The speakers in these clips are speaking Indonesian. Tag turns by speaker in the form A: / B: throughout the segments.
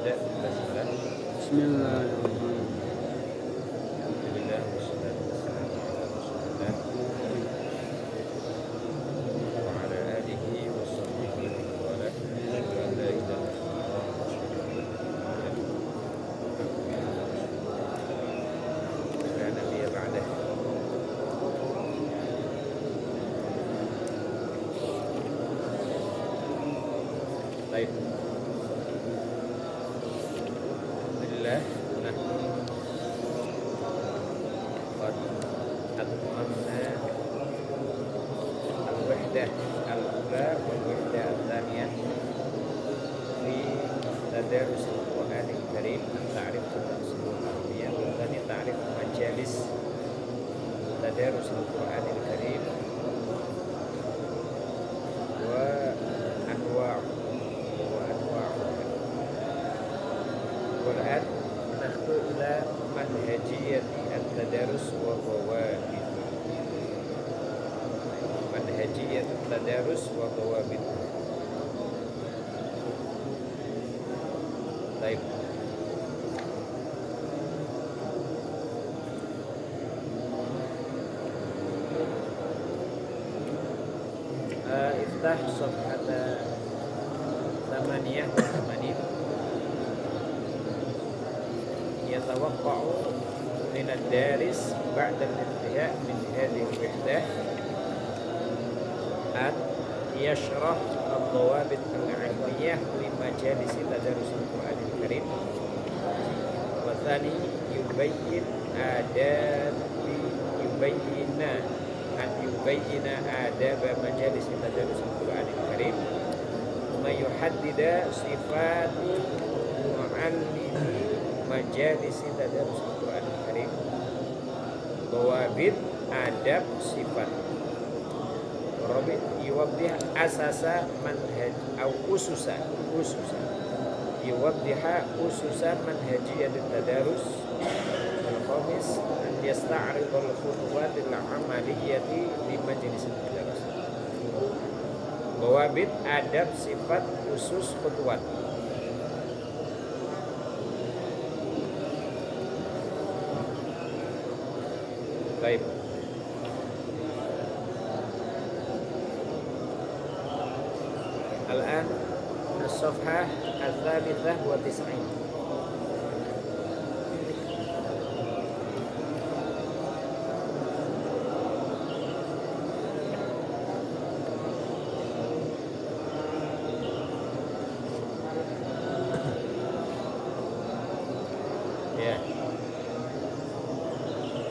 A: نبدأ بالبسملة.
B: بسم الله الرحمن الرحيم.
A: الحمد لله والصلاة والسلام على رسول الله وعلى آله وصحبه ومن والاه. أشهد أن لا إله إلا الله وأشهد أن محمدا عبده ورسوله لا نبي بعده. طيب. Alhamdulillah. Nah, qad atmamna al-wahdah al-ula wal wahdah al-thaniyah fi tadarus al-Qur'an al-Karim, ta'rif al-usul al-arabiyah wa thani ta'rif majalis tadarus al-Qur'an al-Karim wa anwa' والآن نخطو إلى منهجية التدارس وضوابط منهجية التدارس وضوابط. طيب. افتح صفحة 88. يتوقع من الدارس بعد الانتهاء من هذه الوحدة أن يشرح الضوابط العلمية لمجالس تدارس القرآن الكريم، والثاني يبين آداب مجالس تدارس القرآن الكريم، ثم يحدد صفات معلمي majalis tadarus Al-Qur'an Al-Karim, dhawabit, adab, sifat. Rabit yuwaddih asasa manhaj au ususa yuwaddiha ususa manhajiyat tadarus. Al-khamis an yasta'rid al-khutuwat al-amaliyati li majlis tadarus. Dhawabit, adab, sifat, usus, khutuwat. طيب. الآن الصفحة 93. Ya.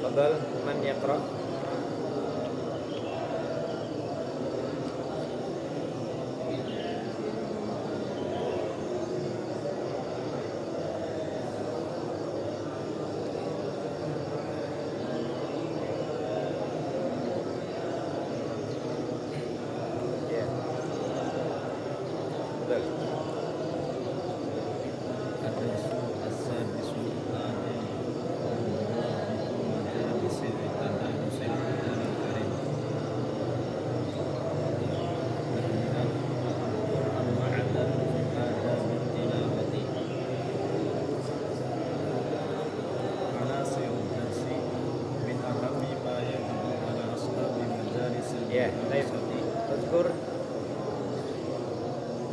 A: Fadal man yaqra. Ya. Fadal. Ya, baik. Tadkur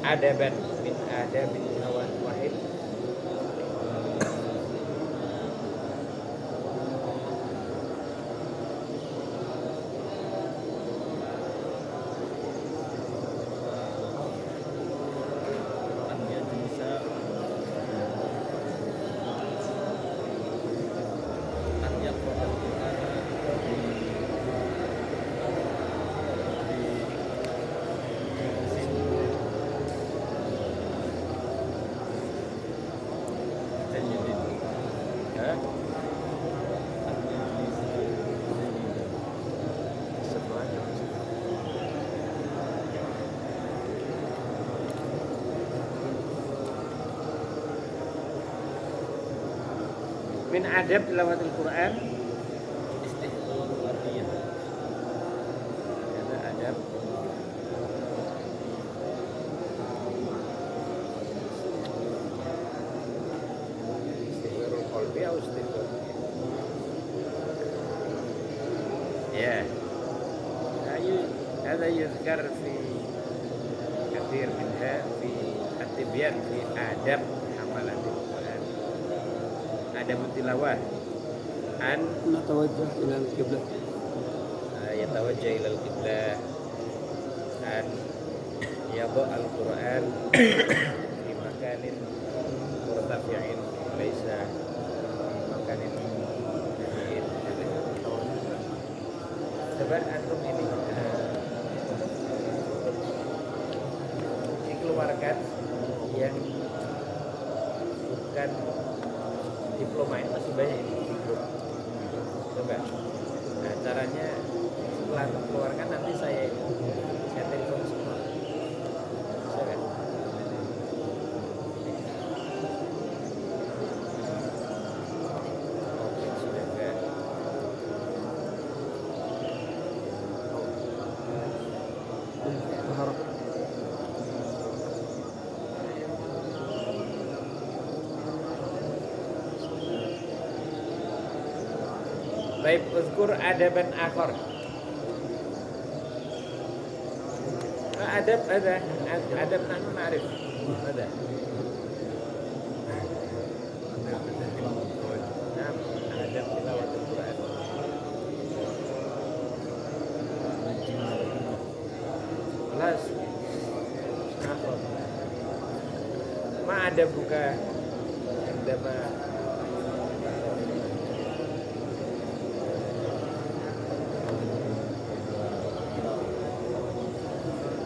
A: adaban min adabil awan wahid. Min adab tilawatil Quran istihdar artiyah. Ada adab Ya. هذا يذكر في كثير منها في التبيان في آداب حملة القرآن آداب التلاوة أن
B: نتوجه إلى القبلة
A: يتوجه إلى القبلة أن يضع القرآن في مكان مرتفع ليس في مكان بعيد. Coba antum ini dikeluarkan yang bukan diploma, ini masih banyak ini diploma. Coba. Nah, caranya setelah antum keluarkan nanti saya telepon semua. Bisa kan? Oke, sudah kan.
B: ظهر
A: Baik, uzkur adaban akhar. Adab ada, adab nahnu na'rif. Ada. Nah, adab tilawatul Quran. Kelas. Akhar. Ma ada buka indama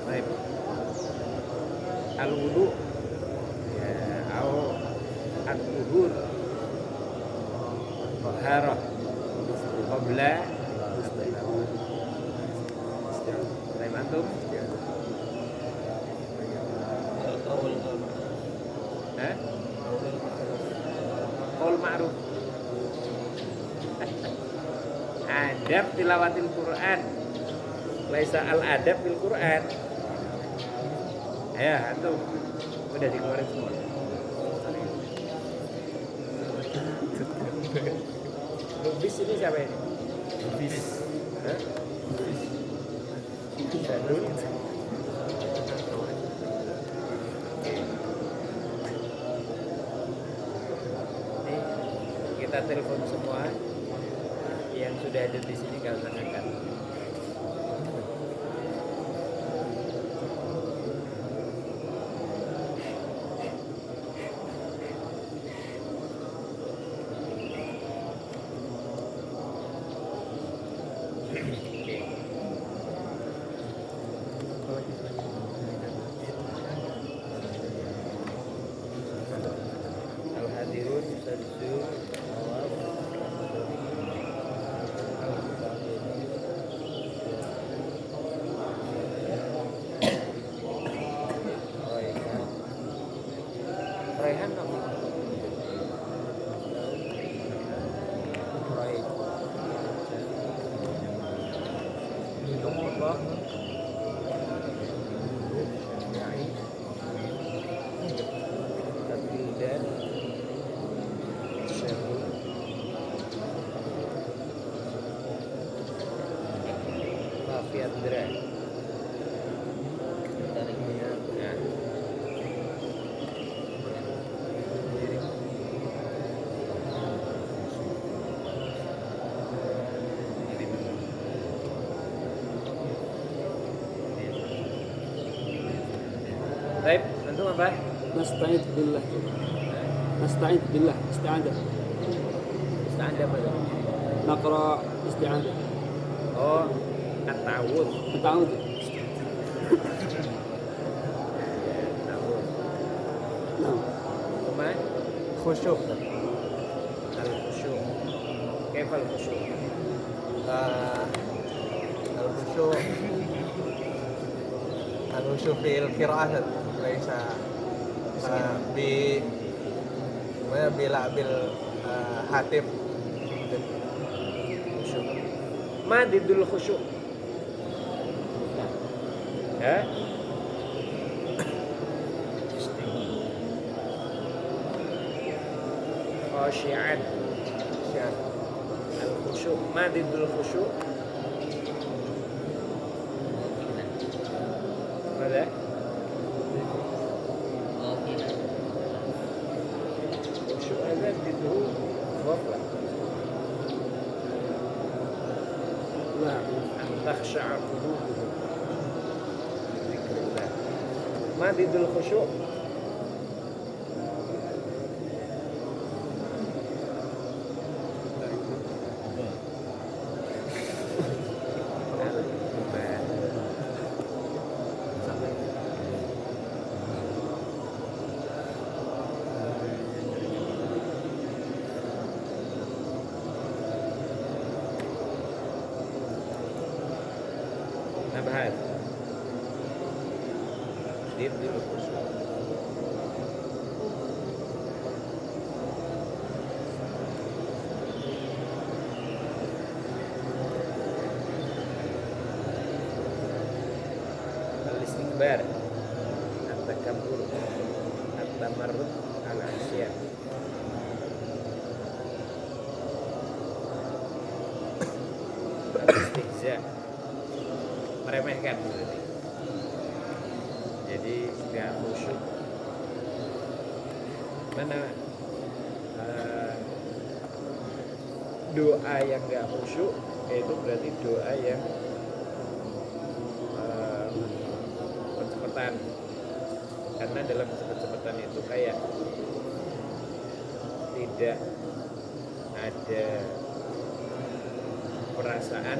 A: baik. Al-wudu ya, au at-tuhur taharah qabla baik antum qaul ma'ruf adab tilawatil Quran laisa al adab bil Quran. Ya, antum udah dikeluarin semua. Lubis ini siapa ini? Lubis. Hah? Sadun. Nih, kita telepon semua yang sudah ada di sini kalau usah ngangkat. Al-hadirun sadzu Raihan apa? Raihan. Minum apa? Tabidan Syahul Rafiandra. Ya. Baik, antum apa?
B: نستعيذ بالله نستعيذ بالله استعاذة
A: Ustaz apa tuh?
B: نقرأ استعاذة
A: Oh, at-ta'awudz.
B: التعوذ
A: Ta'awudz.
B: نعم
A: Kuma
C: khusyuk.
A: al-khusyuk. Kaifal khusyuk?
C: الخشوع الخشوع في القراءة ليس بلا بالهاتف.
A: Khusyuk. Ma didul khusyuk? Ya? Khashi'an. Al-khusyuk. Ma didul khusyuk? ماذا؟ خشوع هذا ضده غفلة.
B: نعم.
A: أن تخشع قلوبهم لذكر الله. ما ضد الخشوع؟ نبهات ضد الخشوع. الاستكبار، التكبر، التمرد على الأشياء. Al-istihza, meremehkan berarti. Jadi nggak khusyuk. Mana doa yang nggak khusyuk itu berarti doa yang cepet-cepetan. Karena dalam cepet-cepetan itu kayak tidak ada perasaan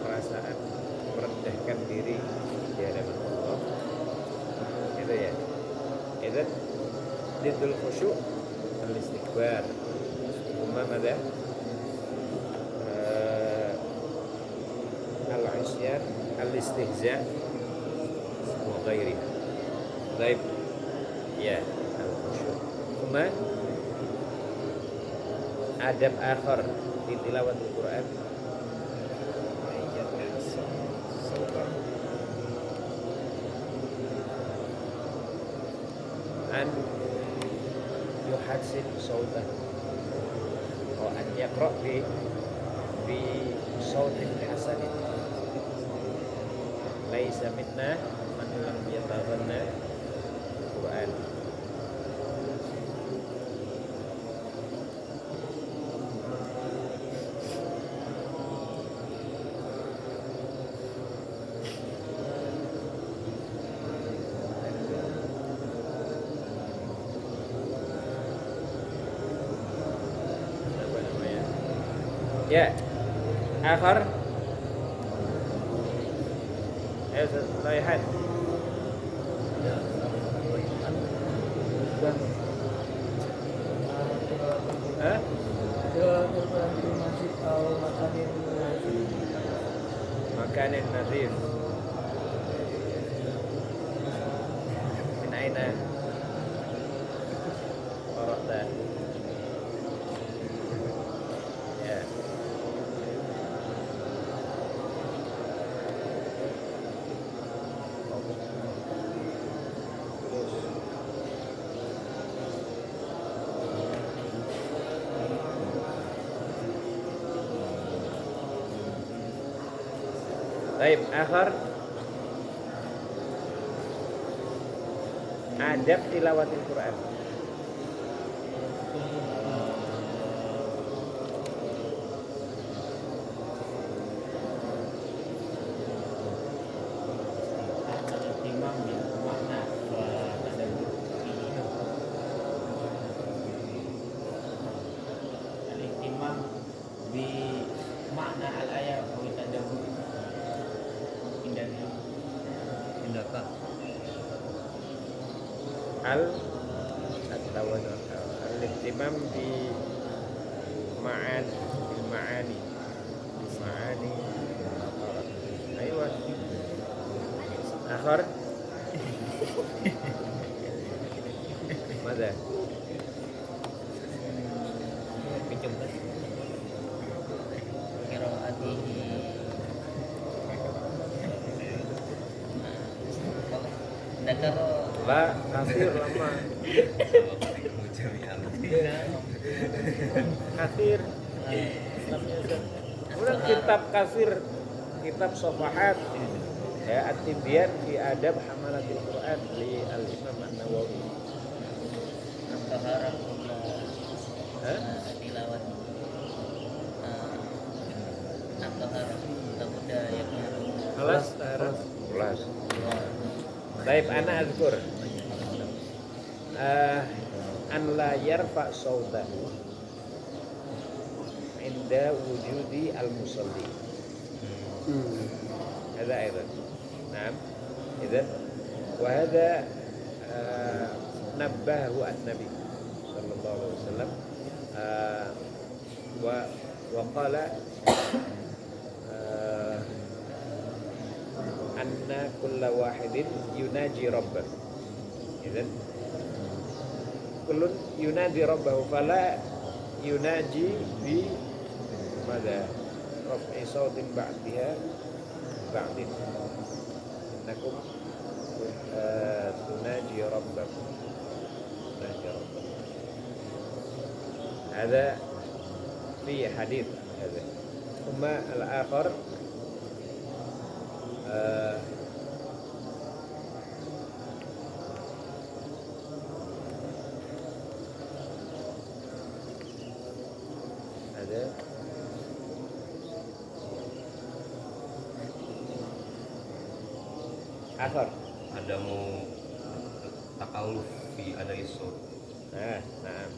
A: perasaan merendahkan diri di hadapan Allah, itu ya. Itu didul khusyuk al-istikbar. Umma ada al-isyan, al-istihza wa ghairi. Baik. Ya, al-khusyuk. Umma adab akhar di tilawatul Quran. An yuhassin sautan wa an yaqra bi sautin hasanin. Laisa minna man lam yataghanna Quran. Ya, akhir. Laihan. Hah? Makanin nazif. Min aina qara'ta? Ya. Baik, akhir adab tilawatil Quran. Al-ihtimam bi ma'ani aywa akhir Mada? Pinjam kan? Qiraatihi La, kasir lama. Kasir. Kemudian kitab kasir, kitab Safahat, ya At-Tibyan fi Adab Hamalatil Quran li Al-Imam An-Nawawi.
D: At-Taharah
A: Hah?
D: tilawat At-Taharah tabuda yang
A: Kelas, kelas. Baik, ana azkur. An la yarfa sautahu inda wujudi al-musalli. هذا أيضا نعم إذن وهذا نبهه النبي صلى الله عليه وسلم وقال أن كل واحد يناجي ربه إذن كل ينادي ربه فلا يناجي بماذا رفع صوت بعدها بعد إنكم تناجي ربكم تناجي ربكم هذا في حديث هذا ثم الآخر هذا آخر
E: ada mau takalluf fi ada isu
A: نعم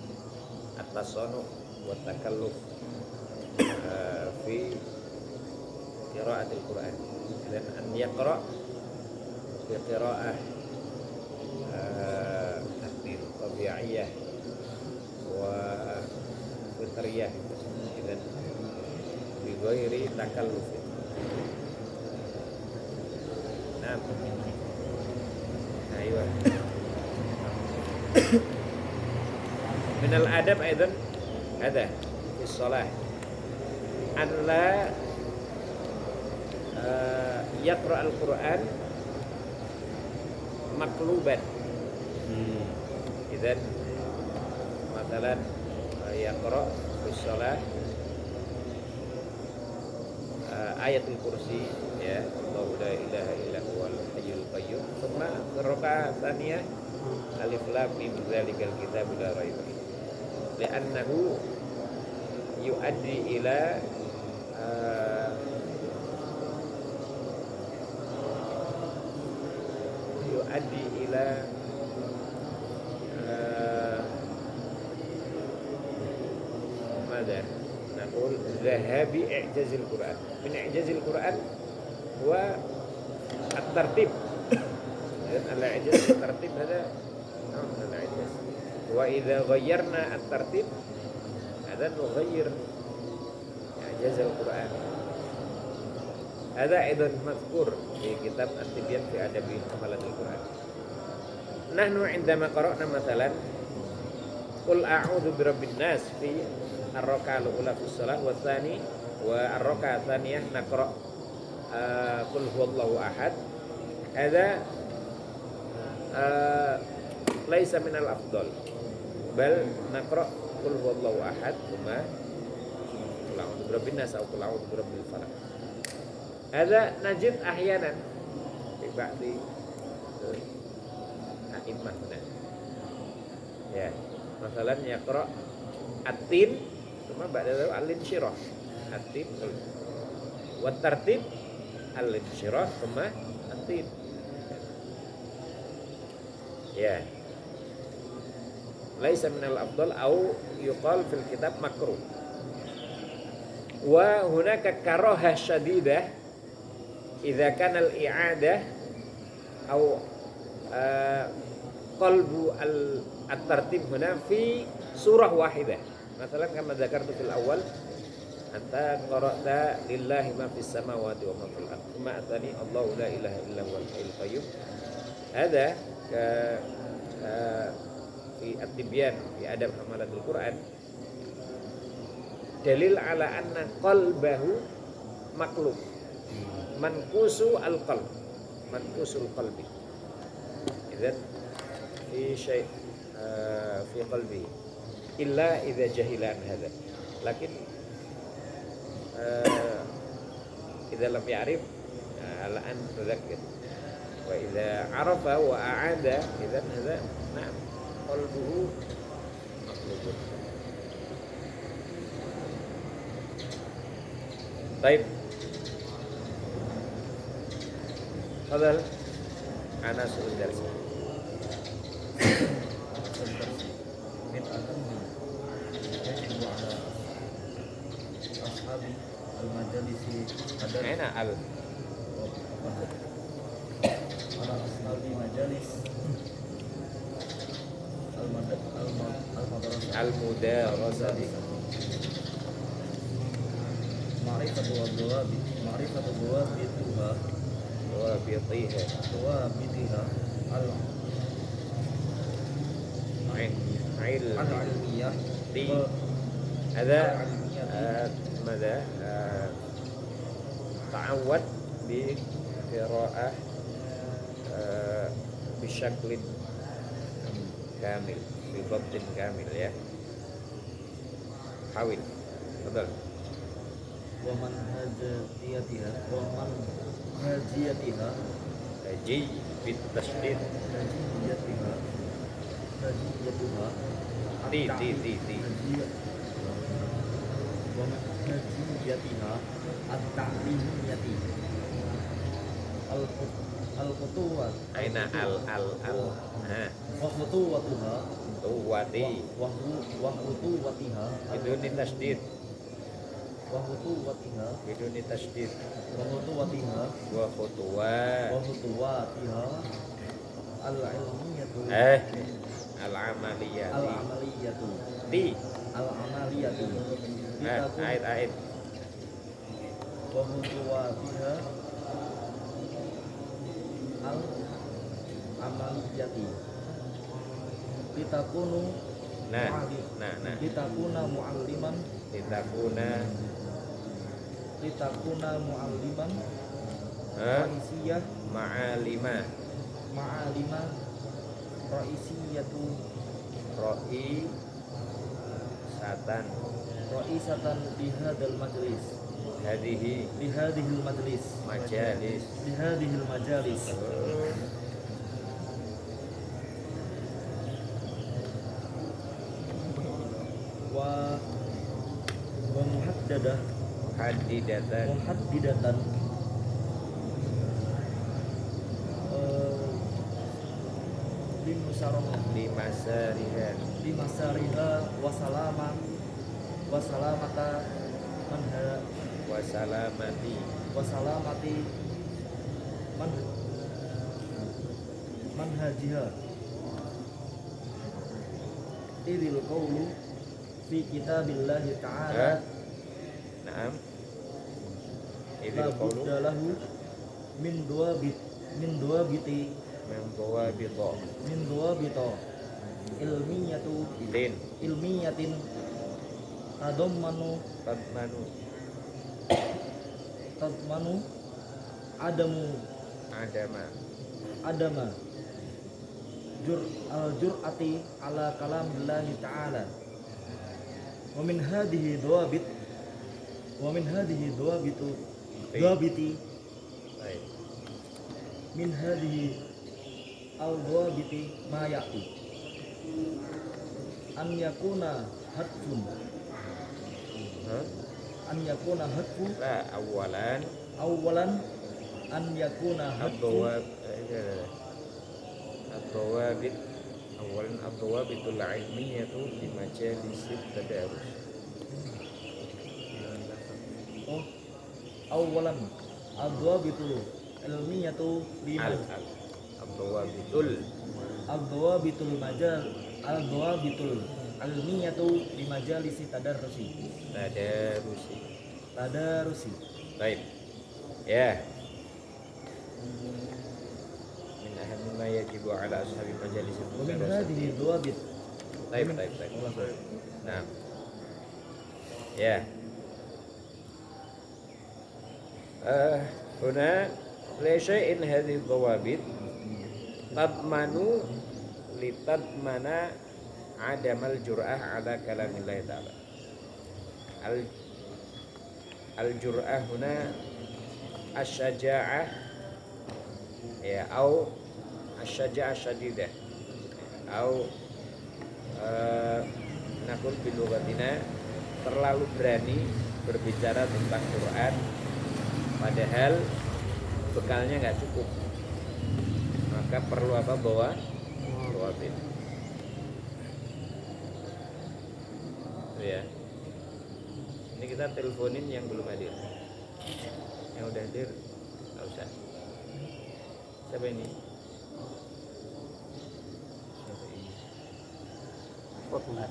A: التصنع والتكلف في قراءة القرآن إذن أن يقرأ بقراءة طبيعية وفطرية إذن بغير تكلف نعم أيوة من الأدب أيضا هذا في الصلاة أن لا يقرأ القرآن مقلوبا إذن مثلا يقرأ في الصلاة آية الكرسي ya Allah la ilaha illa huwal hayyul qayyum thumma raka'a tsaniyah alif lam mim dzalikal kitab la raiba fihi li'annahu yuaddi ila ماذا نقول ذهاب إعجاز القرآن من إعجاز القرآن هو الترتيب الإعجاز الترتيب هذا نوع من الإعجاز وإذا غيرنا الترتيب هذا نغير إعجاز القرآن هذا أيضا مذكور في كتاب التبيان في آداب حملة القرآن نحن عندما قرأنا مثلا قل أعوذ برب الناس في الركعة الأولى في الصلاة والثاني والركعة الثانية نقرأ قل هو الله أحد هذا ليس من الأفضل بل نقرأ قل هو الله أحد ثم قل أعوذ برب الناس أو قل أعوذ برب الفلق هذا نجد أحيانا في بعض أئمة هنا ya مثلا يقرأ التين ثم بعد ذلك الانشراح التين والترتيب الانشراح ثم التين ya ليس من الأفضل أو يقال في الكتاب مكروه وهناك كراهة شديدة إذا كان الإعادة أو قلب الترتيب هنا في سورة واحدة مثلا كما ذكرت في الأول أنت قرأت لله ما في السماوات وما في الأرض ثم الثاني الله لا إله إلا هو الحي القيوم هذا في التبيان في آداب حملة القرآن دليل على أن قلبه مقلوب منكوس القلب منكوس القلب إذن في شيء في قلبه إلا إذا جهل عن هذا لكن إذا لم يعرف الآن تذكر وإذا عرف وأعاد إذا هذا نعم قلبه مقلوب. طيب تفضل أنس الدرس.
F: من أهم يجب على أصحاب المجالس
A: أين
F: على أصحاب مجالس المدرسة
A: المدارسة
F: معرفة ضوابطها
A: وبطيها
F: العلمية
A: هذا ماذا تعود بقراءة بشكل كامل بضبط كامل يا حاول تفضل.
F: ومنهجيتها
A: جي بالتشديد تي
F: ومنهجيتها التعليمية الخطوة
A: أين
F: وخطوتها
A: تواتي
F: وخطوتها
A: بدون تشديد
F: وخطوتها
A: بدون تشديد
F: وخطوتها
A: وخطواتها
F: العلمية
A: العملية
F: العملية
A: تي
F: العملية
A: عيد
F: وخطواتها العملية litakunu
A: nah
F: litakuna mualliman raisiyah
A: ma'alima
F: raisiyatu raisatan bihadal majlis bihadihil majalis wa muhaddidatan limasariha wasalamata wasalamati manhajiha idil qawlu fi kitabillahi ta'ala
A: na'am
F: la budda lahu min duwabita ilmiyatin tadmanu adama jur'ati ala kalamillahi ta'ala wa min hadhihi dawabiti min hadhihi al-dawabiti ma ya'ti an yakuna hatfun
A: la awalan
F: an yakuna hatfun
A: الضوابط أولا الضوابط العلمية في مجالس التدارس
F: awalan ad-dawabitul ilmiyatu ad-dawabitul ilmiyatu di majalisi tadarusi.
A: Baik. Ya. Min ahammi ma yajibu ala ashabi majalis
F: Min hadhihi dawabit.
A: Baik. Nah. Ya. هنا لشيء هذه الضوابط تضمن لتضمن عدم الجرأة على كلام الله تعالى al-jur'ah huna asyaja'ah ya au asyaja'ah syadidah au nakul bilughatina terlalu berani berbicara tentang Quran padahal bekalnya nggak cukup, maka perlu apa? Bawa bin. Ya. Ini kita teleponin yang belum hadir. Yang udah hadir nggak usah. Siapa ini?
F: Fatullah.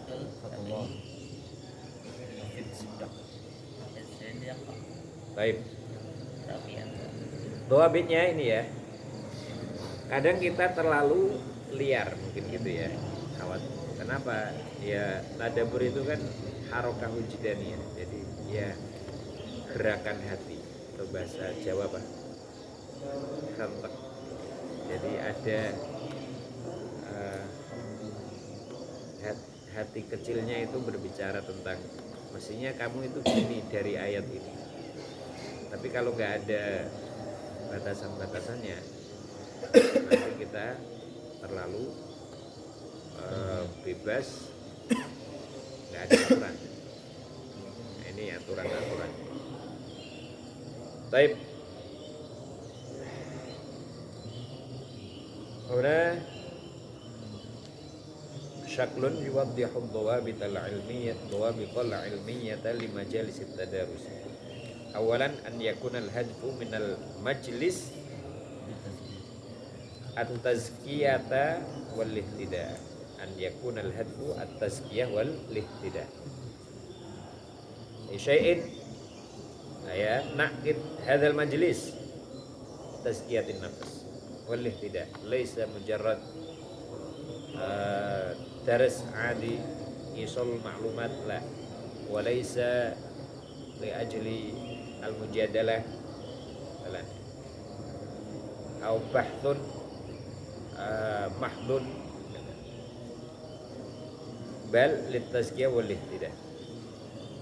A: Baik. Dawabitnya ini ya. Kadang kita terlalu liar mungkin gitu ya. Kenapa? Ya tadabbur itu kan harokah wujdaniyah. Jadi ya gerakan hati atau bahasa Jawa Pak. Khantak. Jadi ada hati kecilnya itu berbicara tentang mestinya kamu itu gini dari ayat ini. Tapi kalau nggak ada batasan-batasannya, nanti kita terlalu bebas, nggak ada aturan. Nah, ini aturan-aturan. Baik. Kemudian syaklun yuwaddihu dhawabit al-ilmiyyah li majalis at-tadarus. Awalan an yakuna al-hadfu min al-majlis at-tazkiyata wal ihtida. An yakuna al-hadfu at-tazkiyah wal ihtida. Syai'in ya naqid hadzal majlis tazkiyatin nafs wal ihtida. Laisa mujarrad درس عادي يصل معلومات لا وليس لأجل المجادلة لا أو بحث محض بل للتزكية والاهتداء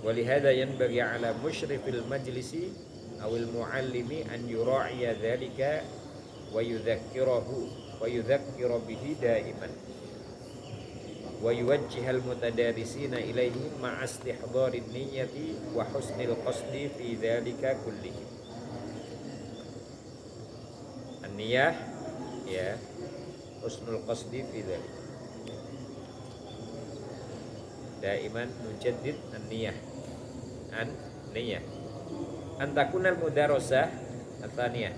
A: ولهذا ينبغي على مشرف المجلس أو المعلم أن يراعي ذلك ويذكر به دائما ويوجه المتدارسين إليه مع استحضار النية وحسن القصد في ذلك كله. النية يا حسن القصد في ذلك. دائما نجدد النية النية أن تكون المدارسة الثانية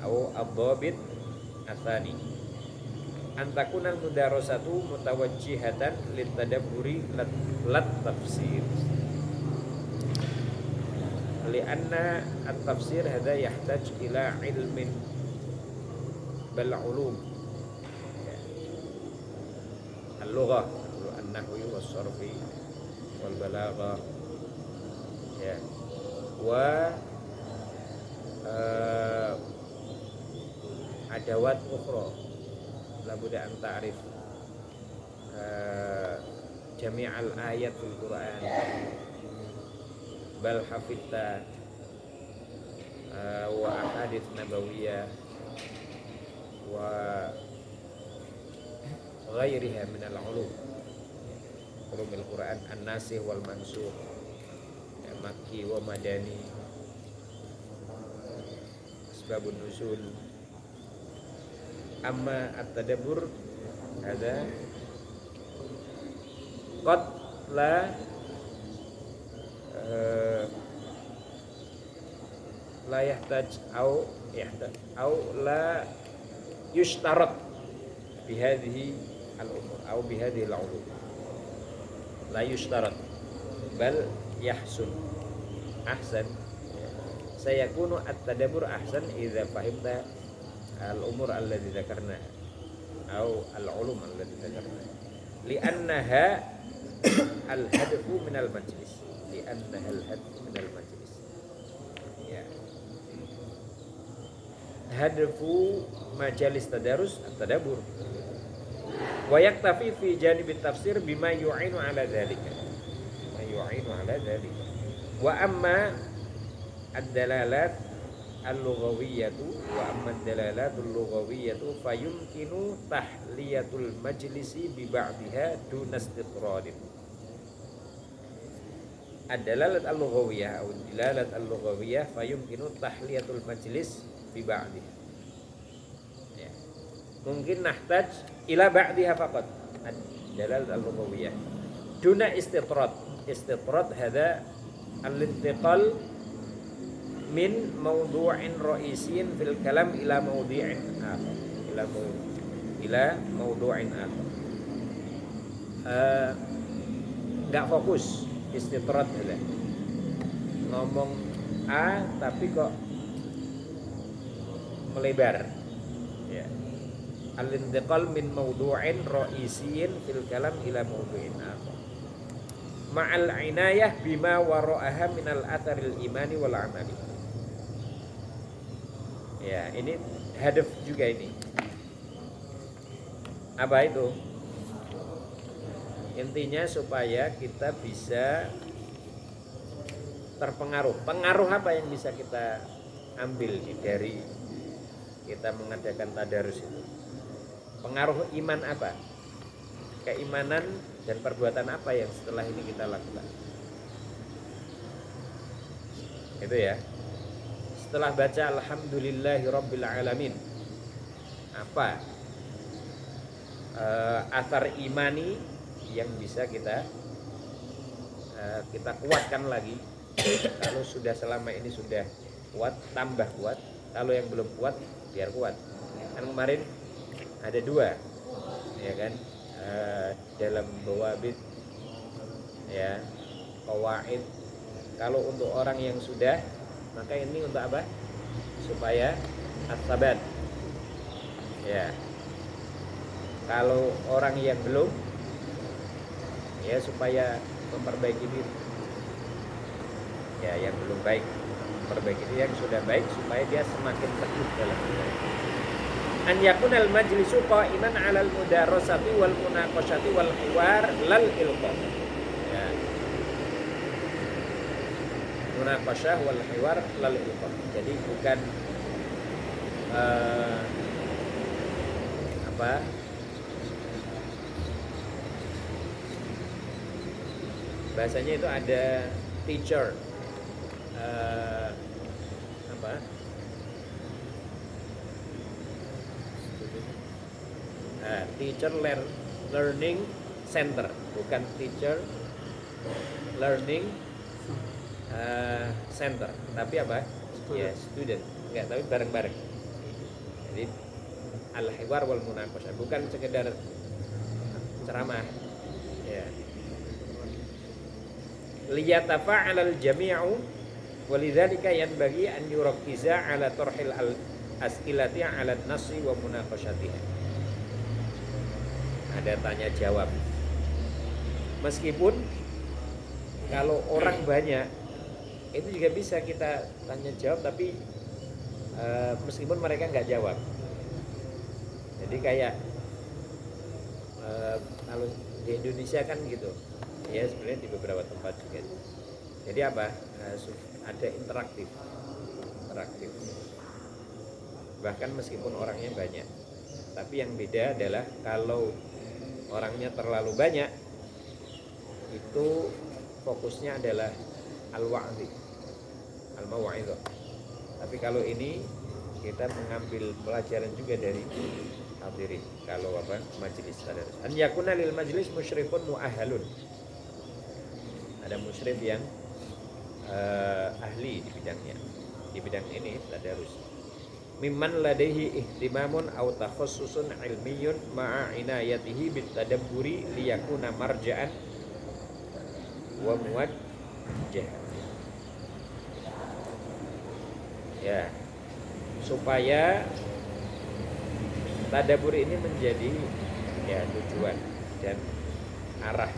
A: أو الضابط الثاني an takuna al-mudarasatu mutawajjihatan litadabburi lat tafsir lianna at-tafsir hadha yahtaj ila ilmin bal ulum al-lughah an-nahwi was-sarfi wal balaghah ya wa adawat ukhra labudda an ta'rif jami'al ayat fil Qur'an bal hafidta wa ahadits nabawiyah wa ghairiha min al-ulum ulumul Qur'an an-nasikh wal mansukh makki wa madani asbabun nuzul. Amma at-tadabbur ada qad la yahtaj au la yushtarat bihadhihi al-umur au bihadhihi al-ulum la yushtarat bal yahsun ahsan sayakunu at-tadabbur ahsan idza fahimta al-umur alladhi dzakarna atau al-ulum alladhi dzakarna li'annaha al-hadfu min al-majlis li'annaha al-hadfu min al-majlis ya hadfu majalis tadarus at-tadabbur wa yaktafi fi janib at-tafsir bima yu'inu ala dzalika wa amma ad-dalalat al-lughawiyatu wa amma ad-dalalatul lughawiyatu fayumkinu tahliyatul majlisi bi ba'diha duna istitradin. Ad-dalalat al-lughawiyah atau dalalat al-lughawiyah fayumkinu tahliyatul majlis bi ba'diha. Ya. Mungkin nahtaj ila ba'diha faqat. Ad-dalalat al-lughawiyah duna istitrad. Istitrad hada al-intiqal min mawdu'in ra'isiyin fil kalam ila mawdi'in akhar. Ila mawdu'in akhar. Enggak fokus. Istitrad adalah ngomong A tapi kok melebar, ya. Al-intiqal min mawdu'in ra'isiyin fil kalam ila mawdu'in akhar ma'al inayah bima wara'aha minal atharil imani wal amali. Ya, ini hadaf juga ini. Apa itu? Intinya supaya kita bisa terpengaruh. Pengaruh apa yang bisa kita ambil dari kita mengadakan tadarus itu? Pengaruh iman apa? Keimanan dan perbuatan apa yang setelah ini kita lakukan? Itu ya. Setelah baca alhamdulillahirabbil alamin, apa athar imani yang bisa kita kuatkan lagi. Kalau sudah selama ini sudah kuat, tambah kuat. Kalau yang belum kuat, biar kuat. Kan kemarin ada dua, ya kan, dalam bawabit, ya, qawaid. Kalau untuk orang yang sudah, maka ini untuk apa? Supaya as-sabat. Ya. Kalau orang yang belum, ya supaya memperbaiki diri. Ya, yang belum baik memperbaiki diri, yang sudah baik supaya dia semakin teguh dalam ibadah. An yakunal majlisu qa'iman 'alal mudarasati wal munaqashati wal hiwar lal ilqah. Ya. Munaqashah wal hiwar lal ilqah. Jadi bukan bahasanya itu ada teacher teacher learning center, bukan teacher learning center, tapi apa? Ya, student. Enggak, tapi bareng-bareng. Jadi al-hiwar wal munaqashah, bukan sekedar ceramah. Ya. Liyatafa'alal jami'u walidzalika yanbaghi an yurakkiza 'ala tarhil al-as'ilati 'ala an-nassi wa munaqashatiha. Ada tanya jawab. Meskipun kalau orang banyak itu juga bisa kita tanya jawab, tapi meskipun mereka nggak jawab. Jadi kayak kalau di Indonesia kan gitu. Ya, sebenarnya di beberapa tempat juga. Jadi apa? Ada interaktif. Bahkan meskipun orangnya banyak. Tapi yang beda adalah kalau orangnya terlalu banyak, itu fokusnya adalah al-wa'zi, al-mawa'idhah. Tapi kalau ini kita mengambil pelajaran juga dari hadirin. Kalau apa? Majelis tadarus. An yakuna lil majlis musyrifun mu'ahhalun. Ada musyrif yang ahli di bidangnya, di bidang ini tadarus. Mimman ladaihi ihtimamun aw takhassusun ilmiyun ma'a inayatihi bit tadabburi liyakuna marja'an wa muwajjah. Ya, supaya tadabbur ini menjadi ya tujuan dan arah.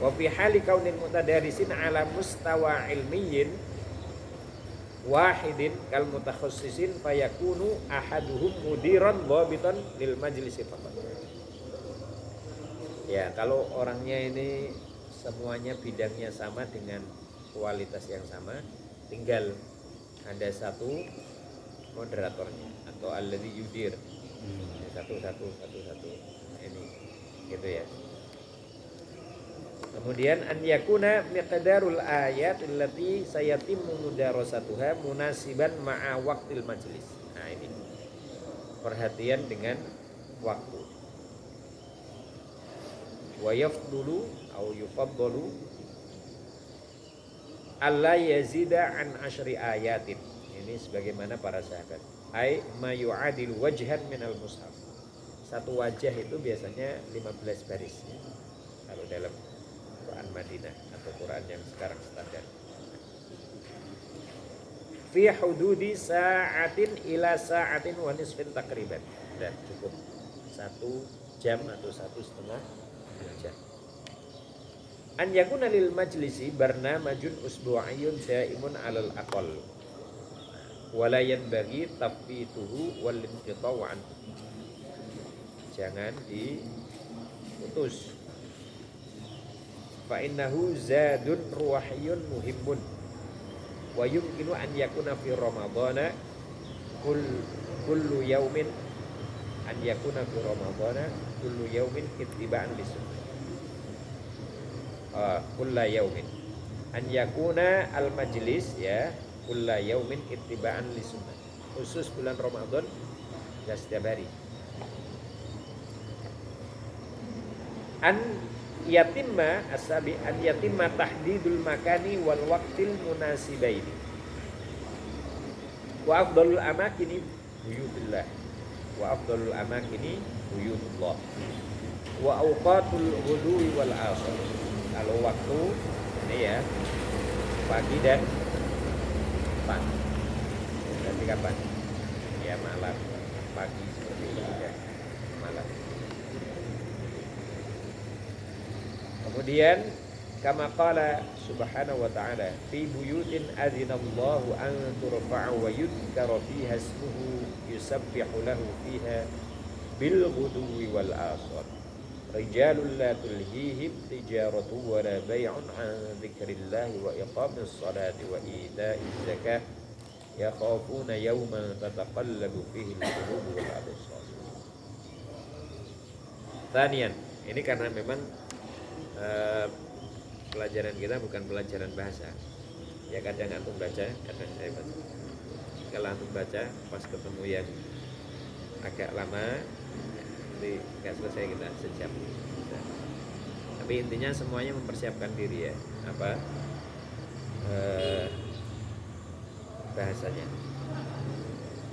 A: Wa fi hali kaunil mutadarisin ala mustawa ilmiyin wahidin kal mutakhassisin fayakunu ahaduhum mudiran dhabitan lil majlisi faqat. Ya, kalau orangnya ini semuanya bidangnya sama dengan kualitas yang sama, tinggal ada satu moderatornya atau alladzi yudir. Satu ini gitu ya. Kemudian an yakuna miqdarul ayat allati sayatimmu mudarasatuha munasiban ma'a waqtil majlis. Nah ini perhatian dengan waktu. Wa yafdulu au yufaddalu alla yazida an asyri ayatin. Ini sebagaimana para sahabat. Ai ma yu'adilu wajhan minal mushaf. Satu wajah itu biasanya 15 baris. Kalau dalam Quran Madinah atau Quran yang sekarang standar. Fi hududi sa'atin ila sa'atin wa nisfin takriban. Dan cukup 1 jam atau 1,5 jam. An yakuna lil majlisi barnamajun usbu'iyun daimun 'alal aqall. Wala yanbaghi tafituhu wal inqita'u anhu. Jangan diputus. Fa innahu zadun ruhiyun muhimmun. Wa yumkinu an yakuna fi ramadhana kullu yaumin an yakuna fi ramadhana kullu yaumin ittiba'an lisunnah. Kullu yaumin an yakuna al majlis ya kullu yaumin ittiba'an lisunnah. Khusus bulan Ramadan ya setiap hari. An yatimma asabi an yatimma tahdidul makani wal waqtil munasibaini. Wa afdalul amakini buyutullah. Wa afdalul amakini buyutullah. Wa awqatul ghudwi wal asar. Kalau waktu ini ya pagi dan petang. Berarti kapan? Ya malam, pagi seperti itu ya, malam. Kemudian kama qala subhanahu wa ta'ala fi buyutin adzinallahu an turfa'a wa yudhkara fiha ismuhu yusabbihu lahu fiha bil ghudwi wal asar. Rijalul la tulhihim tijaratu wa la bay'un an dzikrillahi wa iqamis salati wa ita'iz zakah yakhafuna yawman tataqallabu fihi al-qulub wal absar. Tanian, ini karena memang pelajaran kita bukan pelajaran bahasa. Ya kadang antum baca, kadang saya baca. Kalau antum baca pas ketemu yang agak lama nanti nggak selesai kita sejam. Nah, tapi intinya semuanya mempersiapkan diri ya. Apa bahasanya?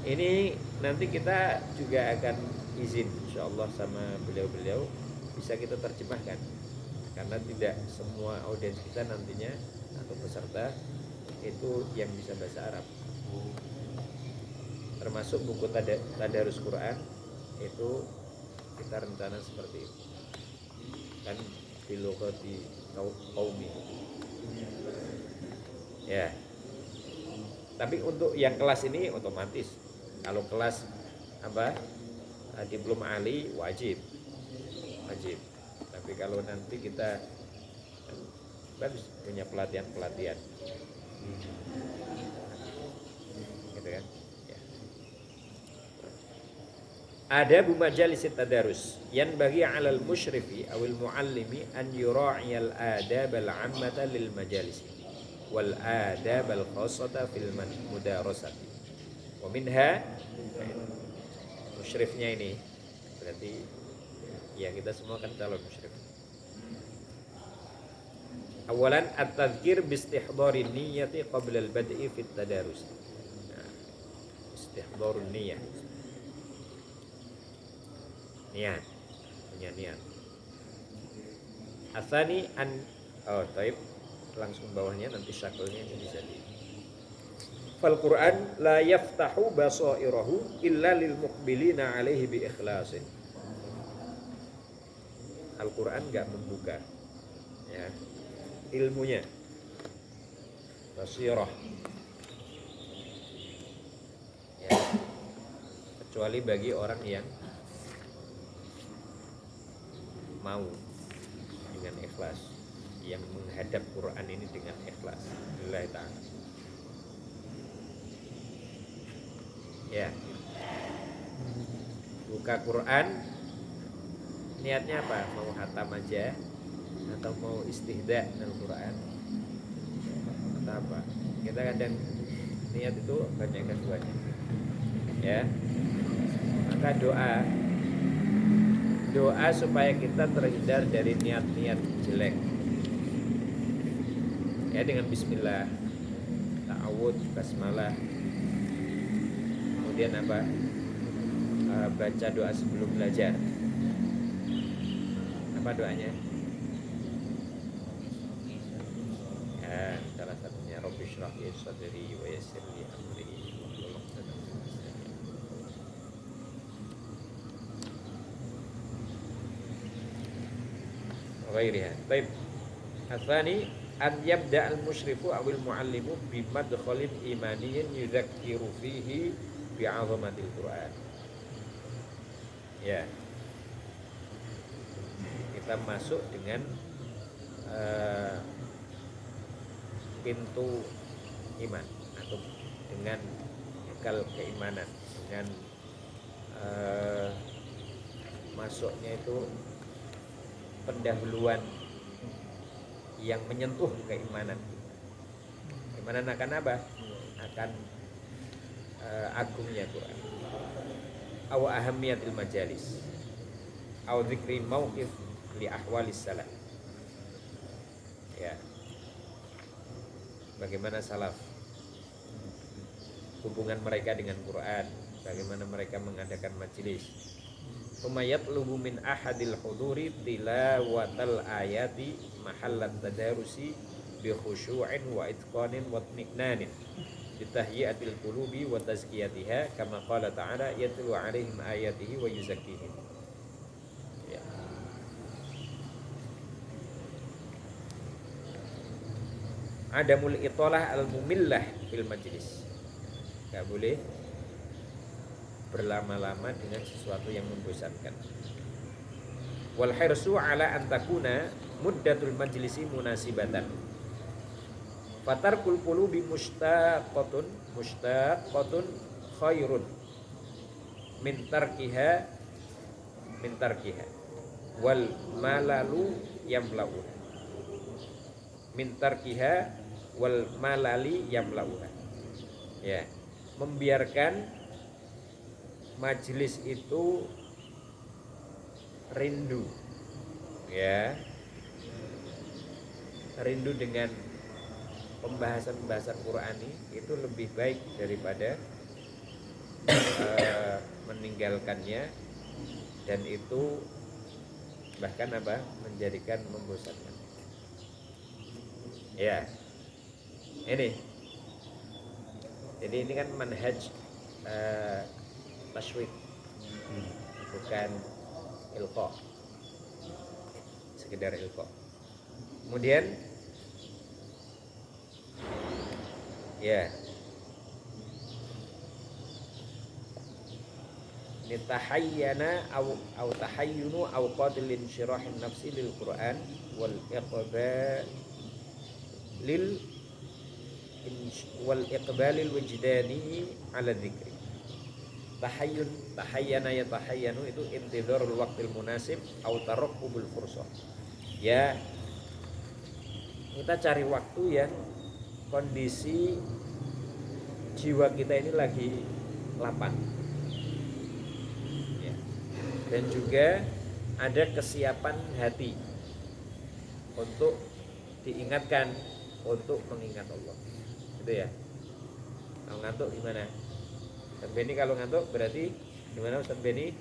A: Ini nanti kita juga akan izin insyaallah sama beliau-beliau bisa kita terjemahkan. Karena tidak semua audiens kita nantinya atau peserta itu yang bisa bahasa Arab. Termasuk buku Tadarus Quran itu kita rencana seperti itu. Kan filogati qaumi. Ya. Tapi untuk yang kelas ini otomatis. Kalau kelas apa? Diploma Ali wajib. Tapi kalau nanti kita kan punya pelatihan gitu kan ya. Ada bu majalis tadarus yang bagi alal musyrifi awil muallimi an yura'iyal adab al-ammata lil majalis wal adab al-khassata fil mudarasati wa minha musyrifnya ini berarti ya kita semua kan calon musyrif. Awalan at-tadhkir bi istihdharin niyyati qabla al-bad'i fi at-tadarus. Nah, istihdharun niyyah. Niat, punya niat. Asani an taib langsung bawahnya nanti syaklnya ini bisa di. Fal Quran la yaftahu basairahu illa lil muqbilina alaihi bi ikhlasin. Al-Quran enggak membuka ya, ilmunya basirah ya, kecuali bagi orang yang mau dengan ikhlas, yang menghadap Quran ini dengan ikhlas lillahi ta'ala. Ya. Buka Quran, niatnya apa? Mau khatam aja atau mau istihda dengan Quran? Atau apa? Kita kadang niat itu banyak keduanya. Ya. Maka doa supaya kita terhindar dari niat-niat jelek. Ya, dengan bismillah, ta'awud, basmalah. Kemudian apa? Baca doa sebelum belajar. Apa doanya? Ya, salah satunya Rabbi shrah li sadri wa yassir li amri wahlul 'uqdatam min lisani. Wa ghairiha. Baik. Atsani an yabda al-musyrifu awil muallimu bi madkhalin imaniyyin yudzakiru fihi bi 'azamatil Qur'an. Ya. Kita masuk dengan pintu iman atau dengan bekal keimanan, dengan masuknya itu pendahuluan yang menyentuh keimanan. Keimanan akan apa? Akan agungnya Quran. Aw ahamiyatil majalis. Aw dzikri mauqif li ahwalis salaf. Ya. Bagaimana salaf hubungan mereka dengan Quran, bagaimana mereka mengadakan majelis. Umayyat lubu min ahadil huduri tilawatal ayati mahallat tadarusi bi khusyu'in wa itqanin wa itminanin bitahyiatil qulubi wa tazkiyatiha kama qala ta'ala yatlu 'alaihim ayatihi wa yuzakkihim. Ya. Adamul italah al-mumillah fil majlis. Enggak boleh berlama-lama dengan sesuatu yang membosankan. Wal hirsu ala an takuna muddatul majlisi munasibatan. Fatarkul qulubi mushtaqatun khairun min tarkiha wal malalu yamla'uha min tarkiha wal malali yamla'uha. Ya, membiarkan majelis itu rindu, ya, rindu dengan pembahasan Qurani itu lebih baik daripada meninggalkannya, dan itu bahkan apa? Menjadikan membosankan. Ya, ini. Jadi ini kan manhaj tashwid, bukan ilqa, sekedar ilqa. Kemudian ya, nitahayyana au tahayyunu awqatil insyirahin nafsi lil Qur'an wal iqbalil wajdani ala dzikri. Tahayyana yatahayyanu itu intidharul waqtil munasib au taraqqubul fursah. Ya, kita cari waktu yang kondisi jiwa kita ini lagi lapang, ya. Dan juga ada kesiapan hati untuk diingatkan, untuk mengingat Allah, gitu ya. Kalau ngantuk gimana? Ustaz Beni kalau ngantuk berarti gimana Ustaz Beni?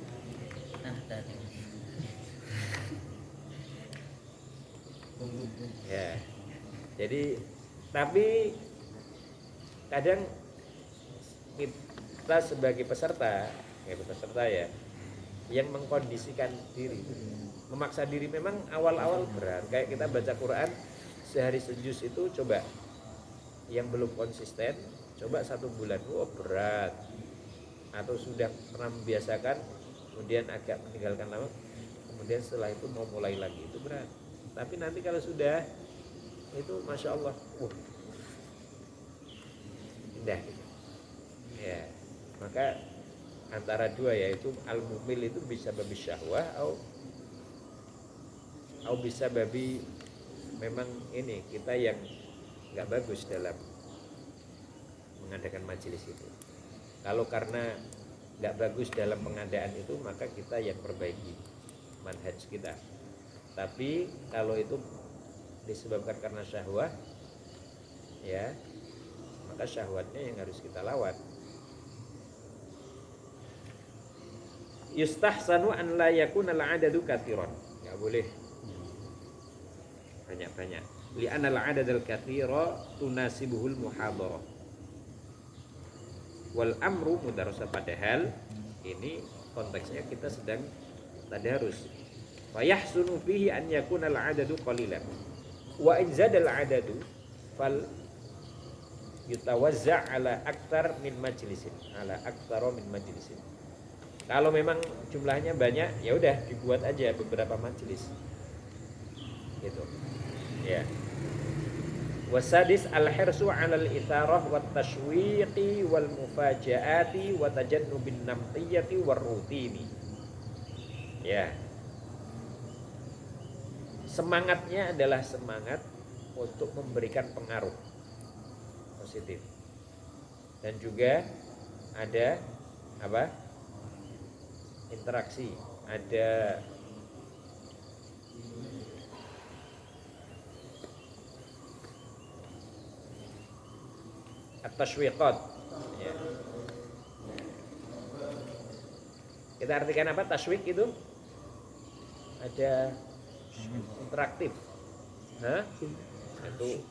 D: Tadi
A: Ya, jadi tapi kadang kita sebagai peserta ya, yang mengkondisikan diri, memaksa diri memang awal-awal berat. Kayak kita baca Quran sehari sejuz itu, coba yang belum konsisten, coba 1 bulan, berat. Atau sudah pernah membiasakan, kemudian agak meninggalkan lama, kemudian setelah itu mau mulai lagi, itu berat. Tapi nanti kalau sudah, itu Masya Allah, indah gitu. Ya, maka maka antara dua, yaitu al-mumil itu bisa babi syahwah atau bisa babi memang ini kita yang nggak bagus dalam mengadakan majelis itu. Kalau karena nggak bagus dalam pengadaan itu, maka kita yang perbaiki manhaj kita. Tapi kalau itu disebabkan karena syahwat, ya maka syahwatnya yang harus kita lawan. Yustahsanu an la yakuna al-adadu katsiran. Enggak boleh banyak-banyak. Li'anna al-adad al-katsira tunasibuhul muhadarah. Wal amru mudarasah, padahal ini konteksnya kita sedang tadarus. Fa yahsunu fihi an yakuna al-adadu qalilan. Wa in zada al-adadu fal yutawazza' ala aktsar min majlisin, Kalau memang jumlahnya banyak, ya udah dibuat aja beberapa majelis. Gitu. Ya. Wasadis al-hirsu 'alal itharah wat tashwiqi wal mufaja'ati wa tajannubin namtiyati war rutini. Ya. Semangatnya adalah semangat untuk memberikan pengaruh positif. Dan juga ada apa? Interaksi, ada at-tashwiqat, ya. Kita artikan apa tashwiq itu? Ada interaktif. Itu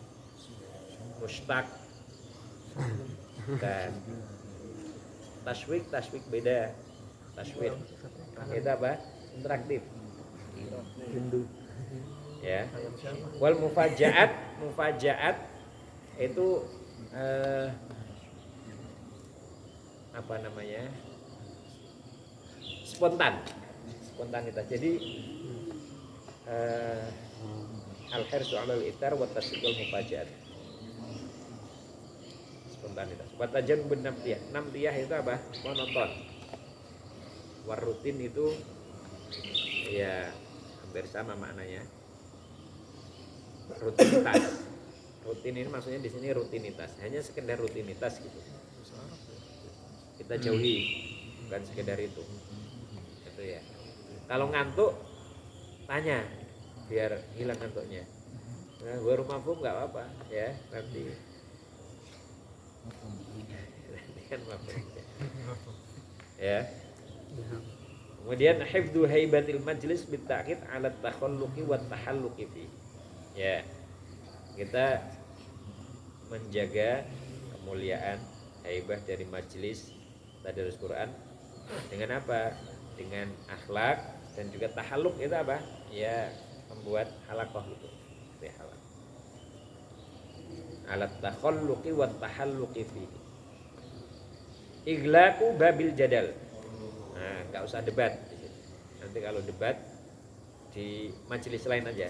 A: mushtaq. Dan tashwiq beda. Tashwiq itu apa? Interaktif. Ya. Wal mufajaat itu apa namanya? Spontanitas. Jadi al-hirsu 'alal ithar wa tasdiq wal mufajaat. Spontanitas. Wa tajannubun namtiyah. Namtiyah itu apa? Monoton. War rutin itu ya hampir sama maknanya. Rutinitas. Rutin ini maksudnya di sini rutinitas, hanya sekedar rutinitas gitu. Kita jauhi, bukan sekedar itu. Itu ya. Kalau ngantuk, tanya biar hilang ngantuknya. Nah, baru mampu nggak apa-apa ya, nanti kan mampu. Ya. Kemudian hifdzu haibatil majlis bitta'kid 'ala at-takhalluqi wat tahalluqi fi. Ya. Kita menjaga kemuliaan haibah dari majelis tadarus Quran dengan apa? Dengan akhlak dan juga tahalluk itu apa? Ya, membuat halaqah itu. Seperti halaqah. Alat takhalluqi wat tahalluqi fi. Iglaqu babil jadal. Nah, enggak usah debat di sini. Nanti kalau debat di majelis lain aja.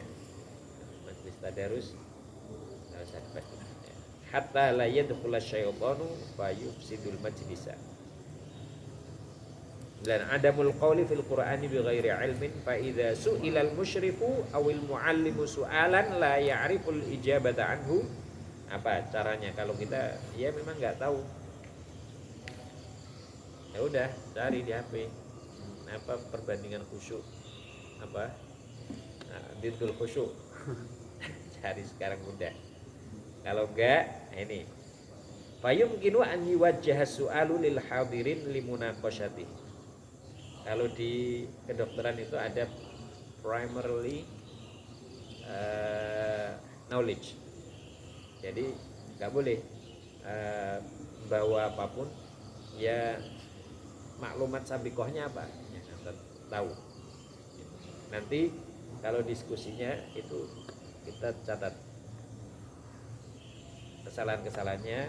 A: Majelis tadarus enggak usah debat. Hatta la yadkhula syaitanu fa yufsidul majlisa. Dan adamul qawli fil qur'ani bi ghairi ilmin fa idza su'ila al musyrifu aw al muallimu su'alan la ya'riful ijabata anhu. Apa caranya kalau kita ya memang enggak tahu, ya udah cari di HP apa perbandingan khusyuk apa didul khusyuk cari sekarang mudah. Kalau enggak ini fayumkinu an yuwajjaha su'alu lil hadirin limunaqashati. Kalau di kedokteran itu ada primarily knowledge. Jadi nggak boleh bawa apapun, ya maklumat sabikohnya apa, ya, tahu. Nanti kalau diskusinya itu kita catat kesalahan-kesalahannya.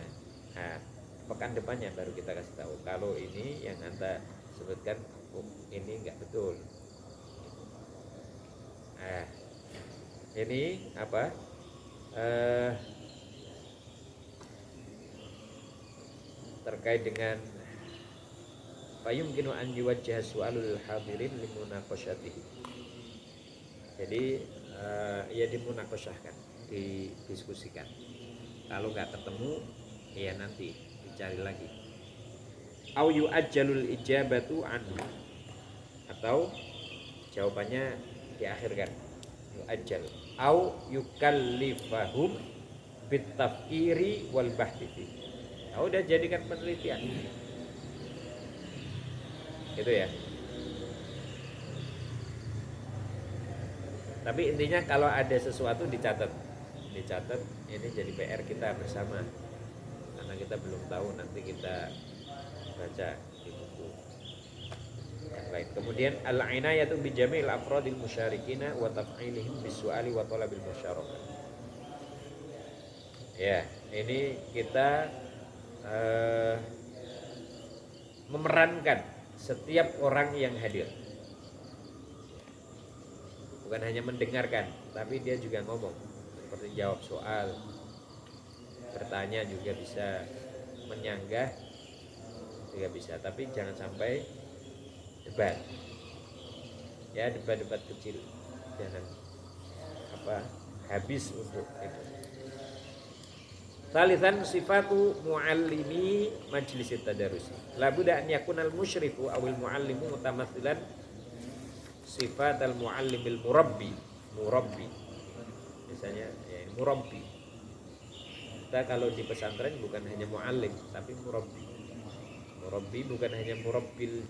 A: Nah, pekan depannya baru kita kasih tahu. Kalau ini yang Anda sebutkan ini nggak betul. Nah, ini apa? Terkait dengan fayumkinu an yuwajjaha su'alul hadirin limunaqasyatihi. Jadi ya dimunaqasyahkan, didiskusikan. Kalau nggak ketemu, ya nanti dicari lagi. Au yu'ajjalul ijabatu anhu, atau jawabannya diakhirkan, yu'ajjal. Au yukallifahum bitafkiri wal bahthi. Nah, udah jadikan penelitian. Gitu ya. Tapi intinya kalau ada sesuatu dicatat, ini jadi PR kita bersama, karena kita belum tahu, nanti kita baca di buku yang lain. Kemudian al-inayatu bi jami'il afradil musyarikina wa taf'ilihim bis-su'ali wa talabil musyarakah. Ya, ini kita memerankan setiap orang yang hadir. Bukan hanya mendengarkan, tapi dia juga ngomong, seperti jawab soal, bertanya juga bisa, menyanggah juga bisa, tapi jangan sampai debat. Ya, debat-debat kecil, jangan habis untuk itu. Salisan sifatu muallimi majlisit tadarusi. La budda an yakuna al-musyrifu awil muallimu mutamatsilan sifat al-muallimil murabbi. Misalnya ya, murabbi. Kita kalau di pesantren bukan hanya muallim, tapi murabbi. Murabbi bukan hanya murabbil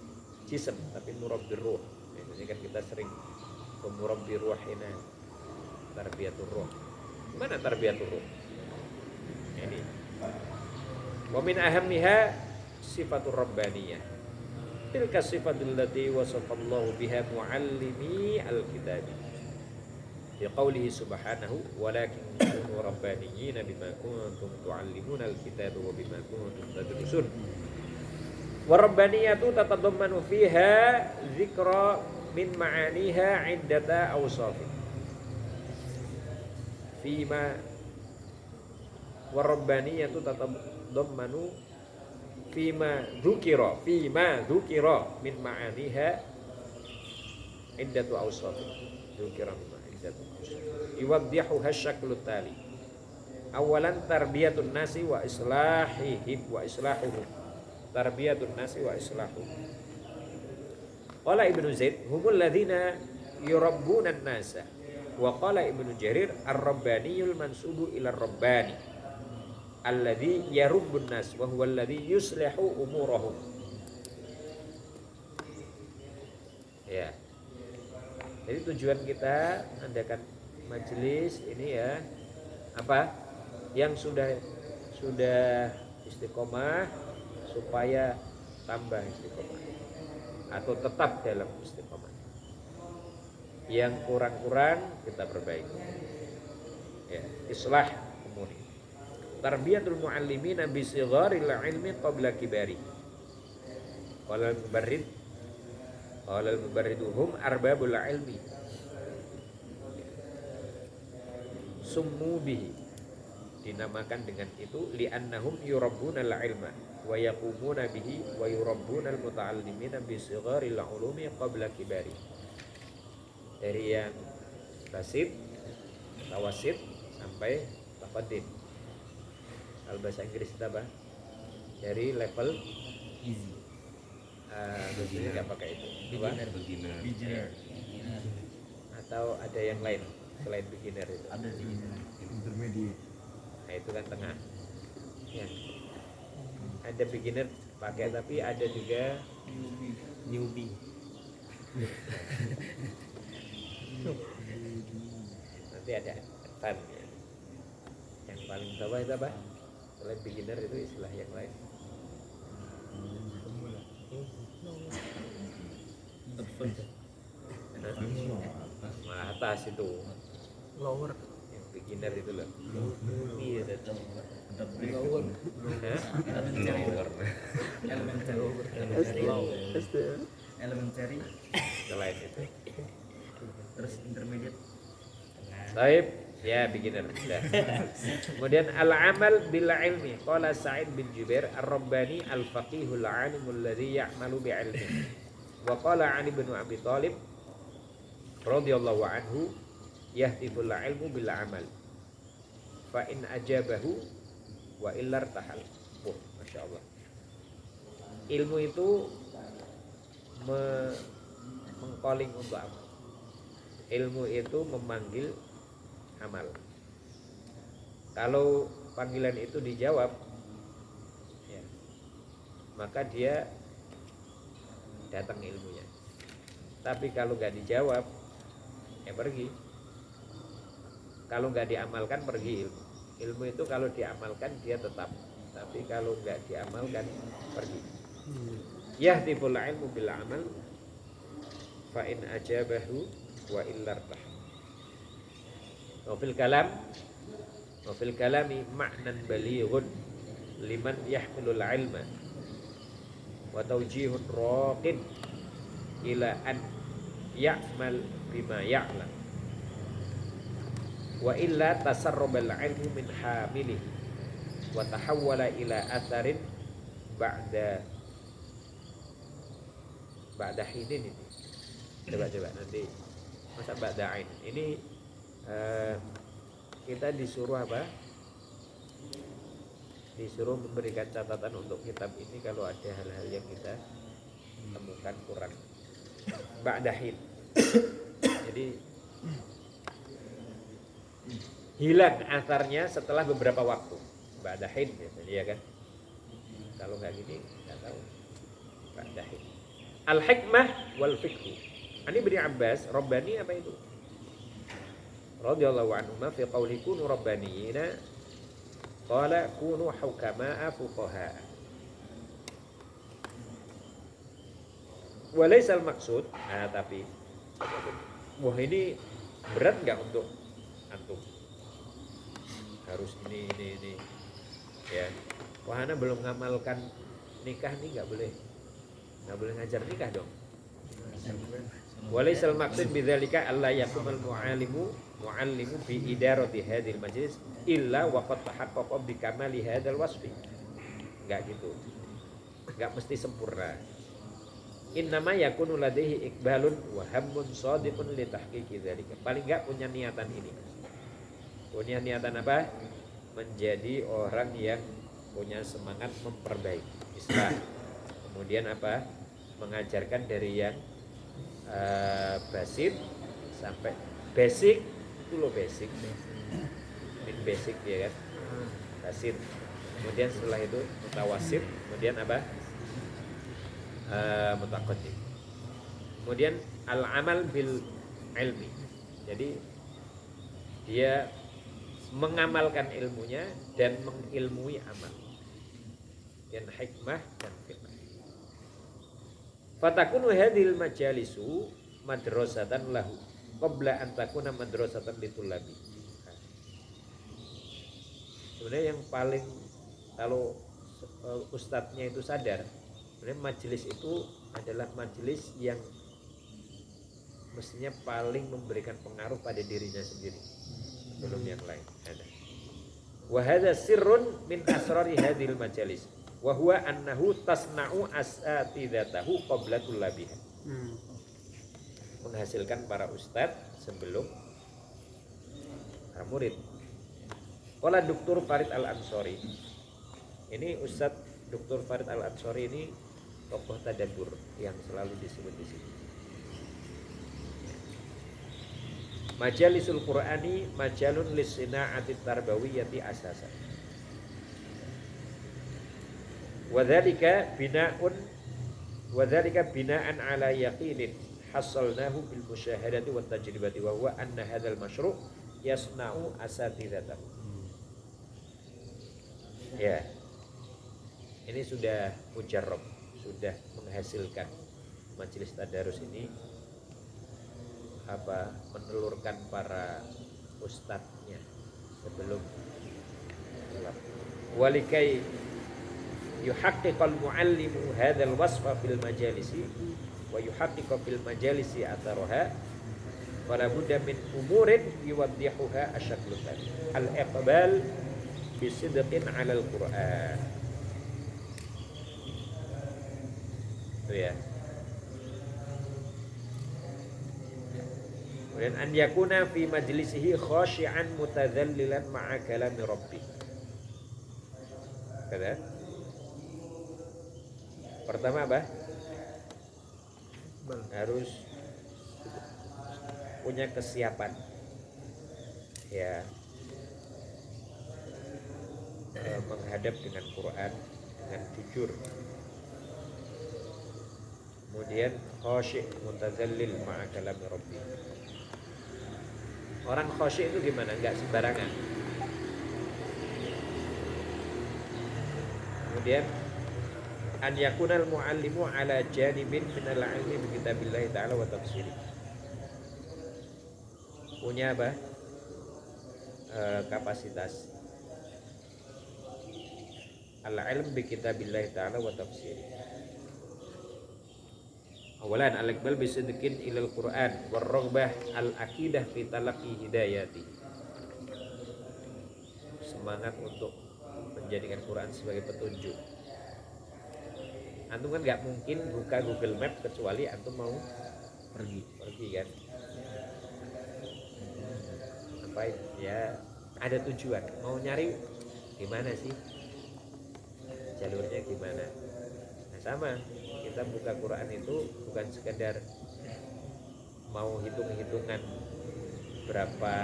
A: jism, tapi murabbil ruh. Ini kan kita sering murabbi ruhina, tarbiyatur ruh. Mana tarbiyatur ruh? Ini. Wa min ahammiha sifatur rabbaniyah. Tilka sifatul lati wasafallahu biha muallimi al-kitabi. Di qawlihi subhanahu walakin kunu rabbaniyina bima kuntum tuallimuna al-kitaba wa bima kuntum tadrusun. Wa rabbaniyatu tatadammanu fiha dzikra min ma'aniha 'iddata awsaf. Fima wa rabbaniyatu tatadammanu fima dzukira min ma'aniha 'iddatu awsaf. Dzukira min yuwaddihuha syaklu tali. Awalan tarbiyatun nasi wa islahihim wa islahuhum. Tarbiyatun nasi wa islahuhum. Qala Ibnu Zaid humul ladzina yurabbuna an-nasa. Wa qala Ibnu Jarir ar-rabbaniyul mansubu ila ar-rabbani alladzi yarubbun nas wa huwa alladzi yuslihu umurahum. Ya. Jadi tujuan kita adakan majelis ini ya apa? Yang sudah istiqomah supaya tambah istiqomah atau tetap dalam istiqomah. Yang kurang-kurang kita perbaiki. Ya, islah umuri. Tarbiyatul muallimina bi sigharil ilmi qabla kibari. Qala al-mubarriduhum arbabul ilmi summu bihi, dinamakan dengan itu li'annahum yurabbuna al-ilma wa yaqumuna bihi wa yurabbuna al-muta'allimina bi sigharil ulumi qabla kibari. Dari yang basit, tawasit sampai taqaddim. Kalau bahasa Inggris itu apa? Dari level
F: Easy.
A: Begini nggak pakai itu.
F: Beginner.
A: Atau ada yang lain selain beginner itu?
F: Ada di
B: intermediate.
A: Nah itu kan tengah. Ya. Ada beginner pakai, tapi ada juga newbie. Nanti ada advance ya. Yang paling bawah itu apa? Selain beginner itu istilah yang lain. Malah atas itu
C: Lower.
A: yang beginner itu loh. Iya betul.
F: Elementary,
A: Selain itu.
F: terus intermediate.
A: Baik. Ya, beginner. Sudah. Kemudian al-amal bil ilmi. Qala Sa'id bin Jubair ar-rabbani al-faqihul 'alimul ladzi ya'malu bi 'ilmi. Wa qala 'Ali bin Abi Thalib radhiyallahu anhu yahtiful ilmu bil amal. Fa in ajabahu wa illar tahal. Oh, Masya Allah. Ilmu itu mengcalling untuk amal. Ilmu itu memanggil amal. Kalau panggilan itu dijawab, ya, maka dia datang ilmunya. Tapi kalau nggak dijawab, ya pergi. Kalau nggak diamalkan, pergi ilmu. Ilmu itu kalau diamalkan dia tetap. Tapi kalau nggak diamalkan, pergi. Yahdiful ilmu bil amal, fa in ajabahu wa illar bah. Wa fil kalami ma'nan balighun liman yahmilul ilma wa tawjihun raqin ila an ya'mal bima ya'lam wa illa tasarrabal ilmu min hamilih wa tahawwala ila atharin ba'da hinin. Ini coba nanti masa ba'da ain ini kita disuruh apa? Disuruh memberikan catatan untuk kitab ini kalau ada hal-hal yang kita temukan kurang. Ba'dahin. Jadi hilang asarnya setelah beberapa waktu. Ba'dahin biasanya ya kan. Kalau nggak gini nggak tahu. Ba'dahin. Al-hikmah wal fiqh. Ani bin Abbas, Rabbani apa itu? Radhiyallahu anhu ma fi qawli kunu rabbaniyina qala kunu hukama'a fuqaha. Walaysa al-maqsud, tapi wah ini berat enggak untuk antum? Harus ini ya. Wah, ana belum ngamalkan nikah nih enggak boleh ngajar nikah dong. Walaysal maqsud bidzalika alla yaqumal muallimu bi idarati hadhil majlis illa wa qad tahaqqaqa bi kamali hadzal wasfi. Enggak gitu. Enggak mesti sempurna. Innama yakunu ladaihi iqbalun wa hammun shadiqun li tahqiqi dzalika. Paling enggak punya niatan ini. Punya niatan apa? Menjadi orang yang punya semangat memperbaiki Islam. Kemudian apa? Mengajarkan dari yang basit sampai basic itu loh, basic min basic ya kan, basit. Kemudian setelah itu mutawasit, kemudian apa, mutaqaddim. Kemudian al-amal bil ilmi, jadi dia mengamalkan ilmunya dan mengilmui amal, dan hikmah dan fitnah. Fatakunu hadhil majalisu madrasatan lahu qabla an takuna madrasatan litulabi. Sebenarnya yang paling, kalau ustadznya itu sadar, sebenarnya majelis itu adalah majelis yang mestinya paling memberikan pengaruh pada dirinya sendiri sebelum yang lain. Wa hadza sirrun min asrari hadhil majalis. Wa huwa annahu tasna'u asatidatahu qabla tullabiha. Menghasilkan para ustadz sebelum para murid. Qala Dr. Farid Al-Ansori. Ini Ustadz Dr. Farid Al-Ansori ini tokoh tadabbur yang selalu disebut di sini. Majalisul Qur'ani majalun lisina'ati tarbawiyyati asasan. Wadzalika bina'an ala yaqinin hasalnahu bil musyahadati wat tajribati wa huwa anna hadzal masyru' yasna'u asatidatahu. Ya. Ini sudah mujarrab, sudah menghasilkan majelis tadarus ini menelurkan para ustadznya sebelum walikai yuhaqqiqal muallimu hadzal wasfa fil majalisi wa yuhaqqiqu fil majalisi atharuha Wala budda min umurin yuwaddihuha asyadlutan. Al-iqbal bisidqin 'ala al-Qur'an. Itu ya. Kemudian an yakuna fi majlisihi khashi'an mutadzallilan ma'a kalami rabbih. Kada? Pertama apa? Harus punya kesiapan ya menghadap dengan Quran dengan jujur. Kemudian khasyi' mutadzallil ma'a kalami rabbih. Orang khasyi' itu gimana? Enggak sembarangan. Kemudian an yakunal muallimu ala janibin minal ilmi bi kitabillahi ta'ala wa tafsiri. Punya apa? Kapasitas al-ilm bi kitabillahi ta'ala wa tafsiri. Awalan al-iqbal bisidqin ilal Qur'an war-raghbah al-aqidah fi talaqqi hidayati. Semangat untuk menjadikan Quran sebagai petunjuk. Antum kan nggak mungkin buka Google Map kecuali antum mau pergi kan. Apa ya ada tujuan, mau nyari gimana sih jalurnya gimana. Nah sama, kita buka Quran itu bukan sekedar mau hitung-hitungan berapa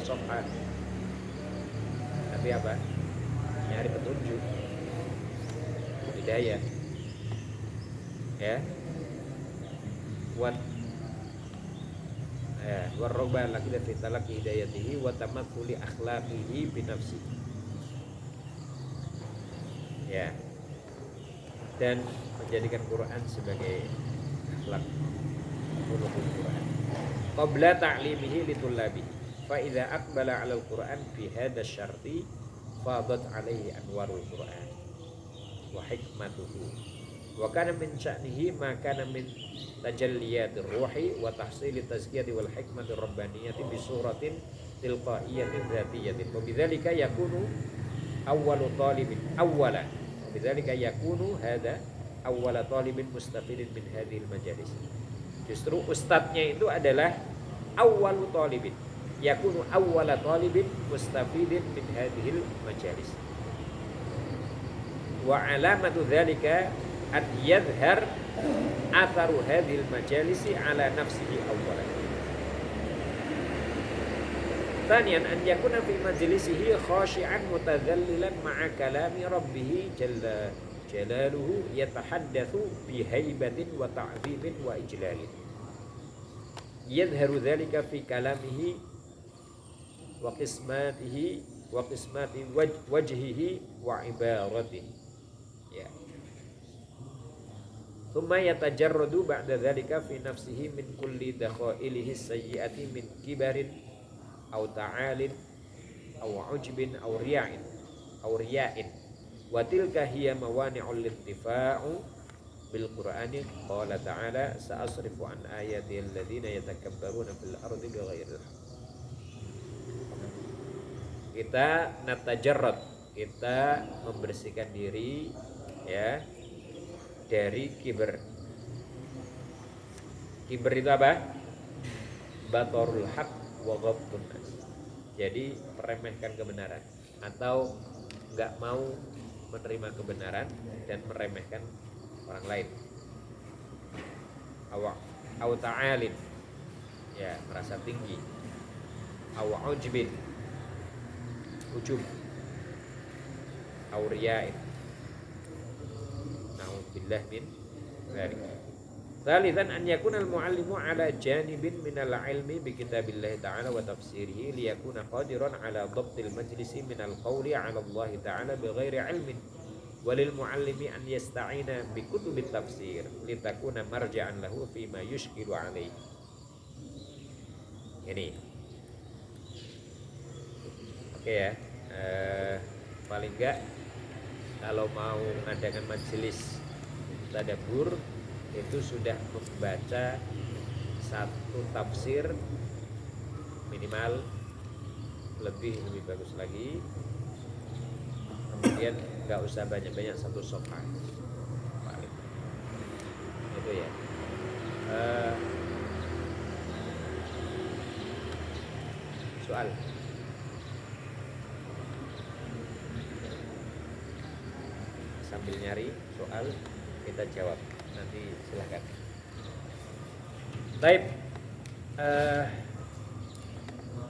A: sofha, tapi apa? Nyari petunjuk, hidayah, ya. Warroba laki fi talaqi hidayatihi wa tamathuli akhlaqihi bi nafsihi. Ya. Dan menjadikan Quran sebagai akhlak ulumul Quran. Qabla ta'limihi litullabihi. Fa idza aqbala 'ala al-Quran fi hadha asy-syarti fadat 'alaihi anwarul Quran wa hikmatuhu. Wa kana min sya'nihi ma kana min tajalliyatir ruhi wa tahsilit tazkiyati wal hikmatir rabbaniyati bi suratin tilqaiyatin dzatiyatin. Wa bidzalika yakunu awwalu talibin awwala. Wa bidzalika yakunu hadza awwala talibin mustafidin min hadhil majalis. Justru ustadznya itu adalah awwalu talibin. Yakunu awwala talibin mustafidin min hadhil majalis. Wa alamatu dzalika an yadhhar atharu hadhil majalisi ala nafsihi awwalan. Thaniyan an yakuna fi majlisihi khashi'an mutadzallilan ma'a kalami rabbih jalla jalaluhu yatahaddatsu bi haibatin wa ta'zimin wa ijlalin. Yadhharu dzalika fi kalamihi wa qismatihi wa qismati wajhihi wa ibaratihi. Ya. Thumma yatajarradu ba'da dzalika fi nafsihi min kulli dakhailihi sayyi'ati min kibarin aw ta'alin aw ujbin aw riya'in wa tilka hiya mawani'ul intifa'u bil Qur'ani. Qala ta'ala sa'asrifu an ayati alladziina yatakabbaruna fil ardi bighairil haqq. Kita natajarrad, kita membersihkan diri ya dari kiber. Kiber itu apa? Batarul haq wa ghabtun nas. Jadi meremehkan kebenaran atau enggak mau menerima kebenaran dan meremehkan orang lain. Aw ta'alin, ya merasa tinggi. Aw ujbin, ujub. Aw riya'in, na'udzubillah min dzalik. Tsalitsan an yakuna al-muallimu ala janibin minal ilmi bi kitabillahi ta'ala wa tafsirihi li yakuna qadiran ala dhabtil majlisi minal qawli ala Allah ta'ala bighairi ilmin. Walil muallimi an yasta'ina bi kutubit tafsir litakuna marja'an lahu fi ma yushkilu alaihi. Ini oke ya. Paling enggak kalau mau mengadakan majelis tadabbur itu sudah membaca satu tafsir minimal, lebih bagus lagi. Kemudian nggak usah banyak-banyak, satu sofha paling. Itu ya. Soal. Sambil nyari soal kita jawab. Nanti silahkan. Baik.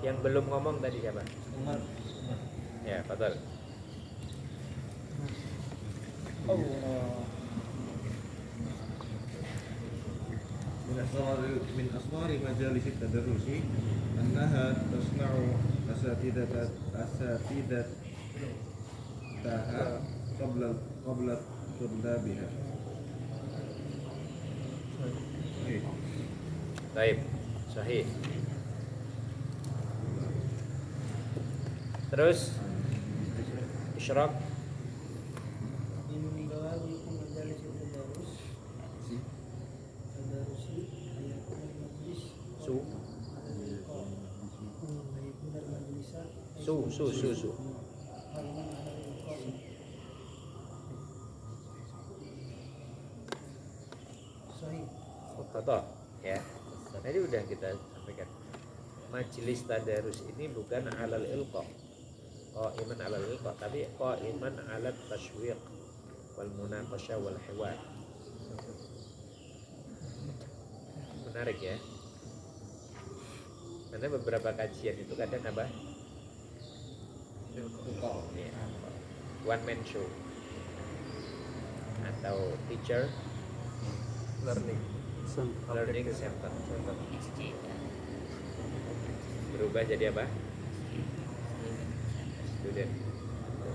A: Yang belum ngomong tadi siapa?
F: Umar.
A: Ya, betul.
G: من أسرار مجالس التدرس أنها تصنع أساتذتها قبل طلابها.
A: Baik, sahih. Terus isyraq
B: من بوابق مجالس التدرس تدرسي أن يكون المجلس
A: su
B: على الإلقاء أن يكون المجلس
A: su
B: قائما على الإلقاء صحيح.
A: Betul, ya. Tadi udah kita sampaikan. Majelis tadarus ini bukan alal ilqa, qaiman alal ilqa, tapi qaiman alat tashwiq wal munaqasha wal hiwar. Menarik ya. Karena beberapa kajian itu kadang apa? Ya, one man show atau teacher
C: learning.
A: learning center berubah jadi apa? Student.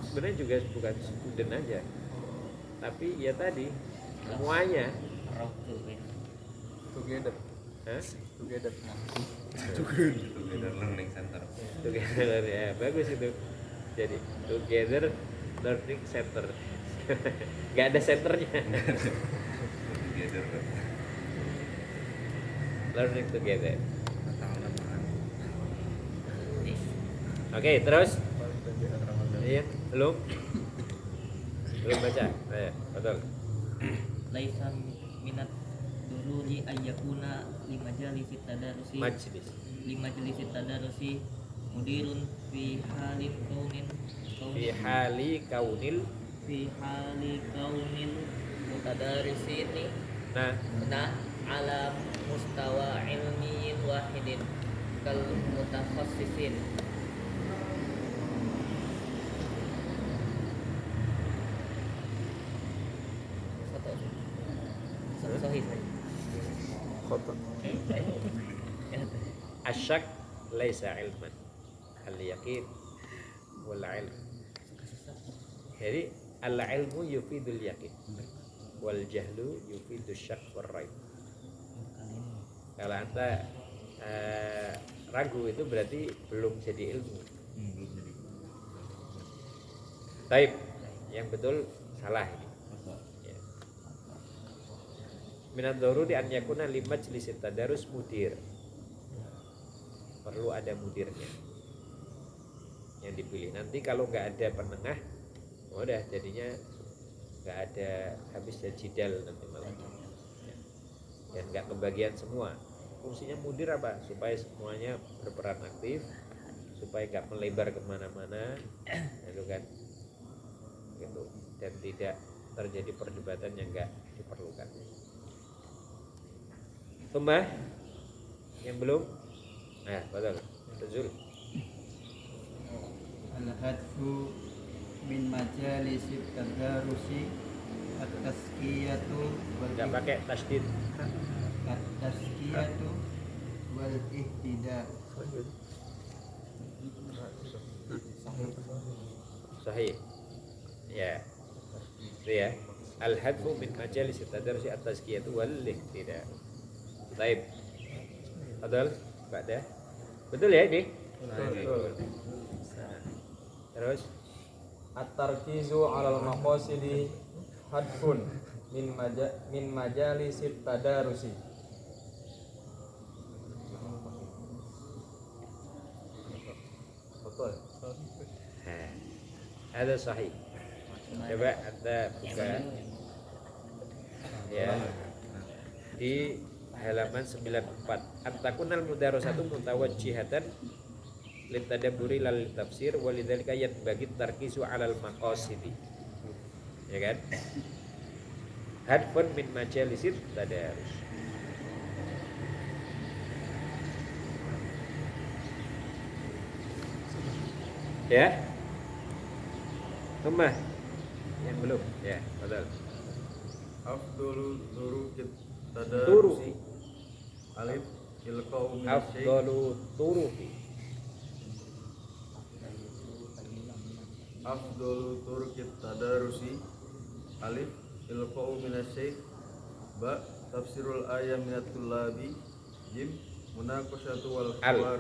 A: Sebenarnya juga bukan student aja, tapi ya tadi semuanya
C: Together.
A: Hah?
C: Together.
E: Together Learning Center.
A: Together ya, bagus itu. Jadi Together Learning Center. Gak ada centernya.
E: Together.
A: Learning together. Oke, terus? Iya, belum baca. Betul.
D: Laisa minat dururi ayyakuna limajalisi tadarusi
A: Majlis.
D: tadarusi mudirun fi halin
A: Fi hali kaunil.
D: mutadarisini
A: Nah,
D: ala mustawa ilmiyin wahidin kal mutakhassisin. Sahih.
C: Khata.
A: asyak laisa ilman. Al-yaqin wal ilm. Jadi al-ilmu yufidul yaqin wal jahlu yufidul syak wal raib. Kalau anda ragu itu berarti belum jadi ilmu. Taib, yang betul salah ini. Ya. Minad daruri an yakuna li majlis tadarus mudir. Perlu ada mudirnya yang dipilih. Nanti kalau nggak ada penengah, udah jadinya nggak ada, habis ya jidal nanti malah. Ya. Dan nggak kebagian semua. Fungsinya mudir apa? Supaya semuanya berperan aktif, supaya nggak melebar kemana-mana, itu kan, gitu. Dan tidak terjadi perdebatan yang nggak diperlukan. Tumbah yang belum, nah betul, Zul.
H: Al-hadfu min majalisit tadarusi at-tazkiyatu wal
A: Nggak pakai tasdid.
H: at-tazkiyatu wal ihtida.
A: Sahih. Ya. Itu ya. Al-hadfu min majalis tadarrusi at-tazkiyatu wal ihtida. Baik. Betul? Pada. Betul ya ini?
C: Betul.
A: Terus
C: At-tarkizu 'alal maqasidi hadfun min majalisit tadarusi. Betul.
A: Nah, ada sahih. Coba Anda buka ya di halaman 94. At-takunal mudarasatu mutawajjihatan litadabburi lal tafsir walidzalika bagi tarkisu 'alal maqasidi. Ya kan? Hadfun min majalisit tadarus. Ya. Tumah. Yang belum. Ya, betul.
G: Afdolu turukit
A: Turuki.
G: tadarusi alif ilqau min syekh
A: Afdalu turuki.
G: Afdolu turukit tadarusi alif ilqau min syekh ba tafsirul ayat minat tullabi jim munaqashatu wal
A: Al.
G: hiwar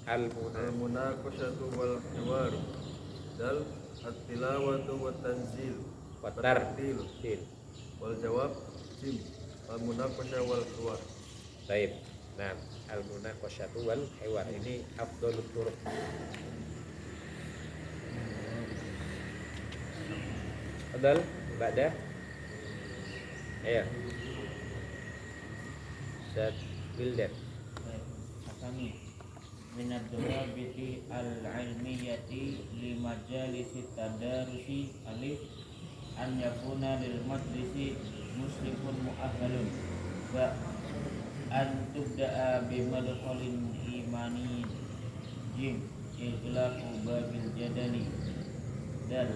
A: Al-munah.
G: al munaqashatu wal hiwar dal at-tilawatu wat tanzil
A: Watartil.
G: wal jawab jim al munaqasha wal hiwar.
A: Baik. Nah, al-munaqashatu wal hiwar ini afdalut turuq. Adal, ba'da. Ayo. Ustaz Wildan.
F: Kami minad dawabiti al-ilmiyati li majalisi tadarusi alif an yakuna lil majlisi muslimun mu'ahhalun wa an tubda'a bi madkhalin imani jim iglaqu babil jadali dan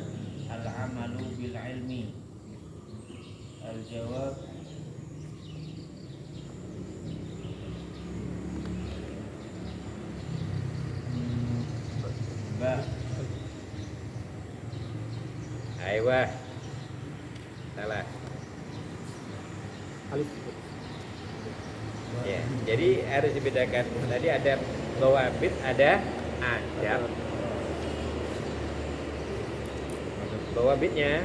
F: al-amalu bil ilmi al-jawab ba
A: Aywa. Salah.
C: Alif.
A: Ya, jadi harus dibedakan. Tadi ada dhawabit, ada adab. Dhawabitnya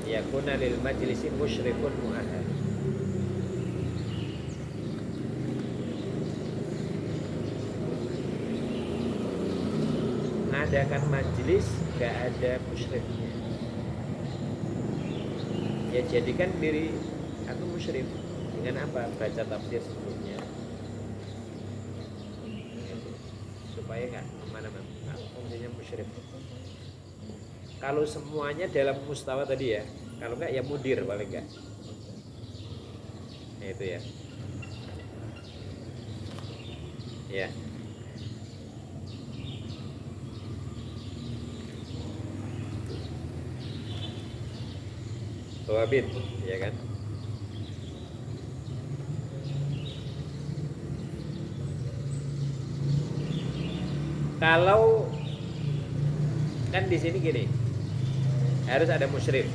A: yakuna lil majlisi musyrifun mu'ahad. Mengadakan majlis gak ada musyrifnya. Ya jadikan diri aku musyrif dengan apa? Baca tafsir sebelumnya supaya nggak kemana-mana. Fungsinya musyrif. Kalau semuanya dalam mustawa tadi ya, kalau nggak ya mudir paling nggak. Ya, itu ya. Ya. Wabit, ya kan? Kalau kan di sini gini, harus ada musyrif.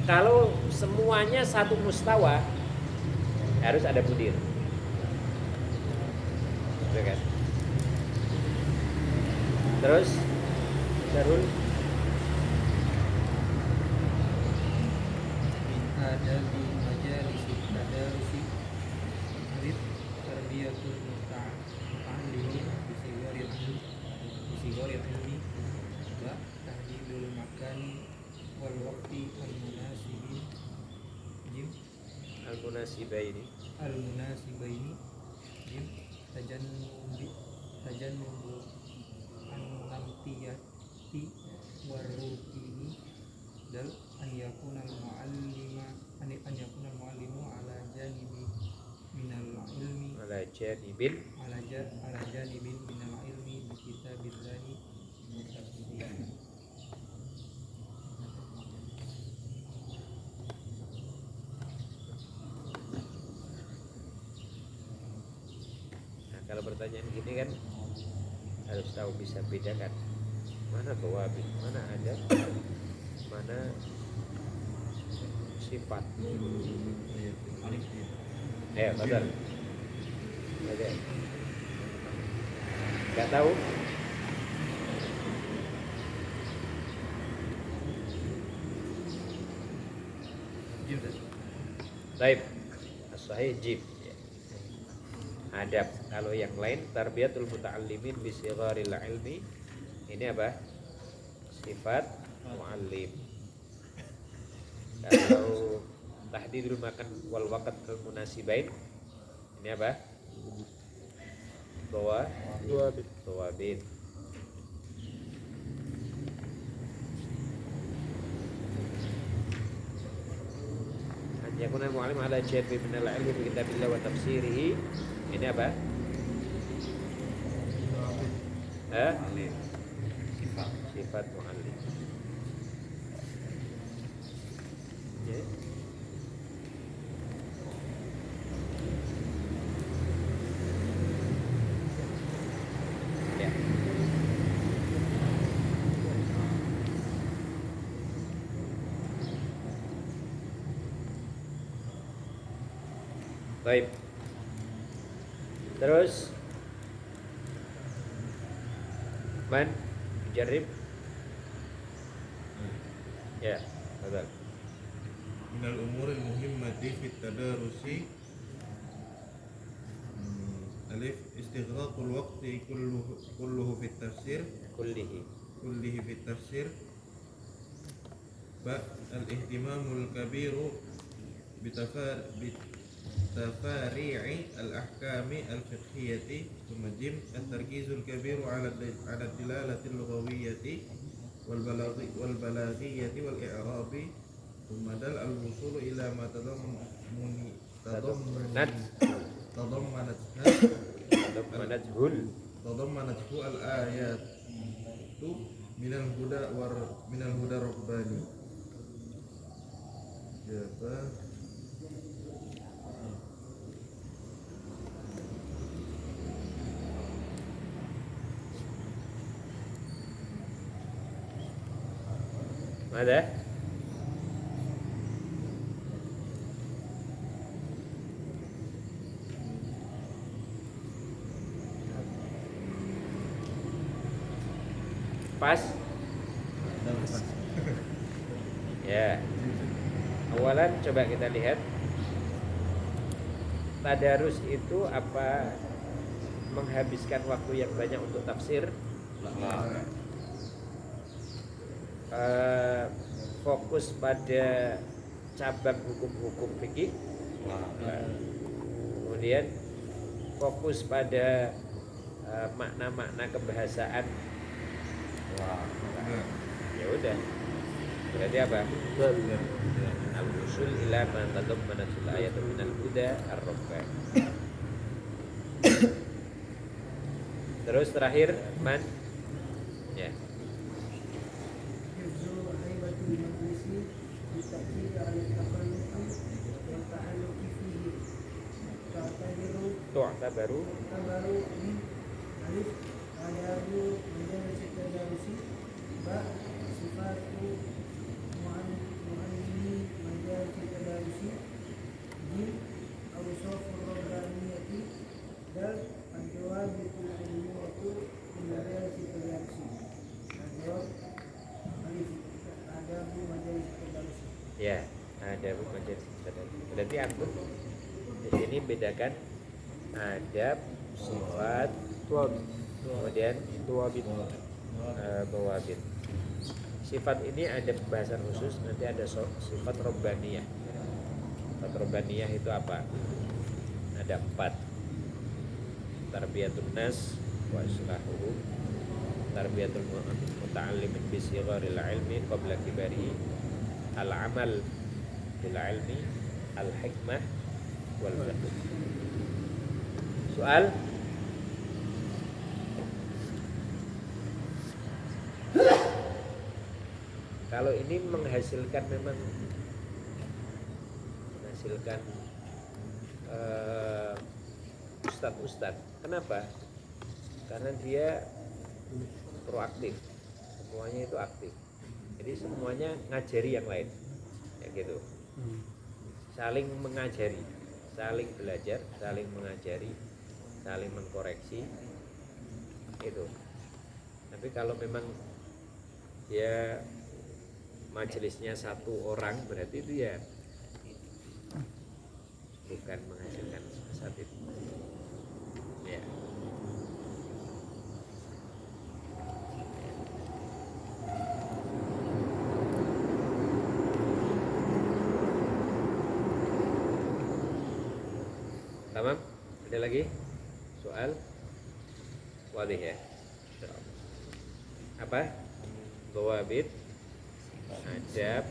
A: Kalau semuanya satu mustawa, harus ada mudir. Gitu kan? Terus, Darul.
B: adabi majalisi tadarusi alif tarbiyatul muta'allimin bisigharil ilmi wa tahdidul makani wal waqti al munasibin jim
A: Al-munasibaini.
B: jim tajannubu an-namtiyati warutini dal an yakuna al-muallimu ala janibi minal ilmi
A: Ala janibin.
B: ala janibin minal ilmi bi kitabillahi mutafsirin.
A: Nah, kalau pertanyaan gini kan harus tahu bisa bedakan mana dhawabit, mana ada, mana sifat. Ayo, betul. Oke. Gak tahu? Baik, as-sahih jim. Adab. Kalau yang lain tarbiyatul muta'allimin bi sigharil ilmi. Ini apa? Sifat muallim. Kalau tahdidul makan wal waqt al munasibain. Ini apa? Dawabit. Yakuna mu'allim ala jadbi min al-ilmi bi kitabillah wa tafsirihi. Ini apa? Sifat mu'allim. Ya. Ya. Baik. Terus Man jarib. Ya, betul.
G: Minal umuril muhimmati fit tadarusi alif istighraqul waqti kulluhu fit tafsir kullihi fit tafsir ba al-ihtimamul kabiru bitafari'i al-ahkami al-fiqhiyati thumma jim at-tarkizul kabiru ala dilalati al-lughawiyyati wal balaghiyati wal i'rabi thumma dal al-wusulu ila ma tadammanathu al-ayatu minal huda rabbani. Ya, apa?
A: Ada? Pas? Ya. Awalan coba kita lihat. Tadarus itu apa? Menghabiskan waktu yang banyak untuk tafsir? Fokus pada cabang hukum-hukum fikih. Kemudian fokus pada makna-makna kebahasaan. Ya udah. Berarti apa? Al-usul ila ma tadammanatul ayatu minal huda ar-rabbani. Terus terakhir Man. Ya. Tu'tabaru
B: alif adabu menjadi tadarusi ba sifatu mu'allimi menjadi tadarusi jim awsafur rabbaniyati dal al-jawabitul ilmiyatu menjadi tadarusi jawab alif adabu menjadi tadarusi.
A: Ya, adabu menjadi tadarusi. Berarti aku di sini bedakan adab, sifat, kemudian bawabit. Sifat ini ada pembahasan khusus, nanti ada sifat robbaniyah. Sifat robbaniyah itu apa? Ada 4. Tarbiyatun nas wa islahuhum, tarbiyatul muta'allimin bi sigharil ilmi qabla kibarihi, al-amal bil ilmi, al-hikmah wal fiqh. Soal? Kalau ini menghasilkan ustadz-ustadz. Kenapa? Karena dia proaktif. Semuanya itu aktif. Jadi semuanya ngajari yang lain. Ya gitu. Saling mengajari, saling belajar, saling mengajari, saling mengkoreksi. Itu. Tapi kalau memang ya majelisnya satu orang, berarti itu ya bukan menghasilkan asat itu. Ya. Tamam? Ada lagi? Soal? Wadih ya? Apa? Dhawabit, adab,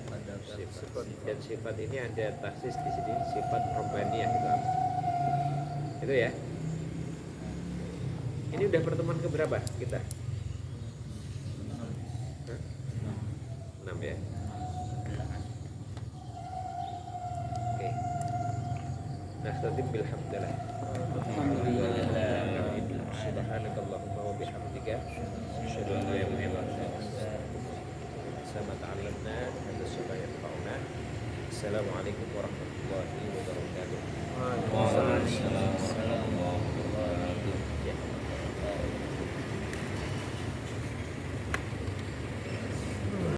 A: sifat. Dan sifat ini ada taksis di sini, sifat robbaniyah gitu. Itu ya. Ini udah pertemuan keberapa kita? 6 ya. Oke. Nastatim bilhamdulillah. Subhanakallahumma wa bihamdika asyhadu an la ilaha illa anta sama ta'allamna hada subhanallahi. Assalamualaikum warahmatullahi wabarakatuh.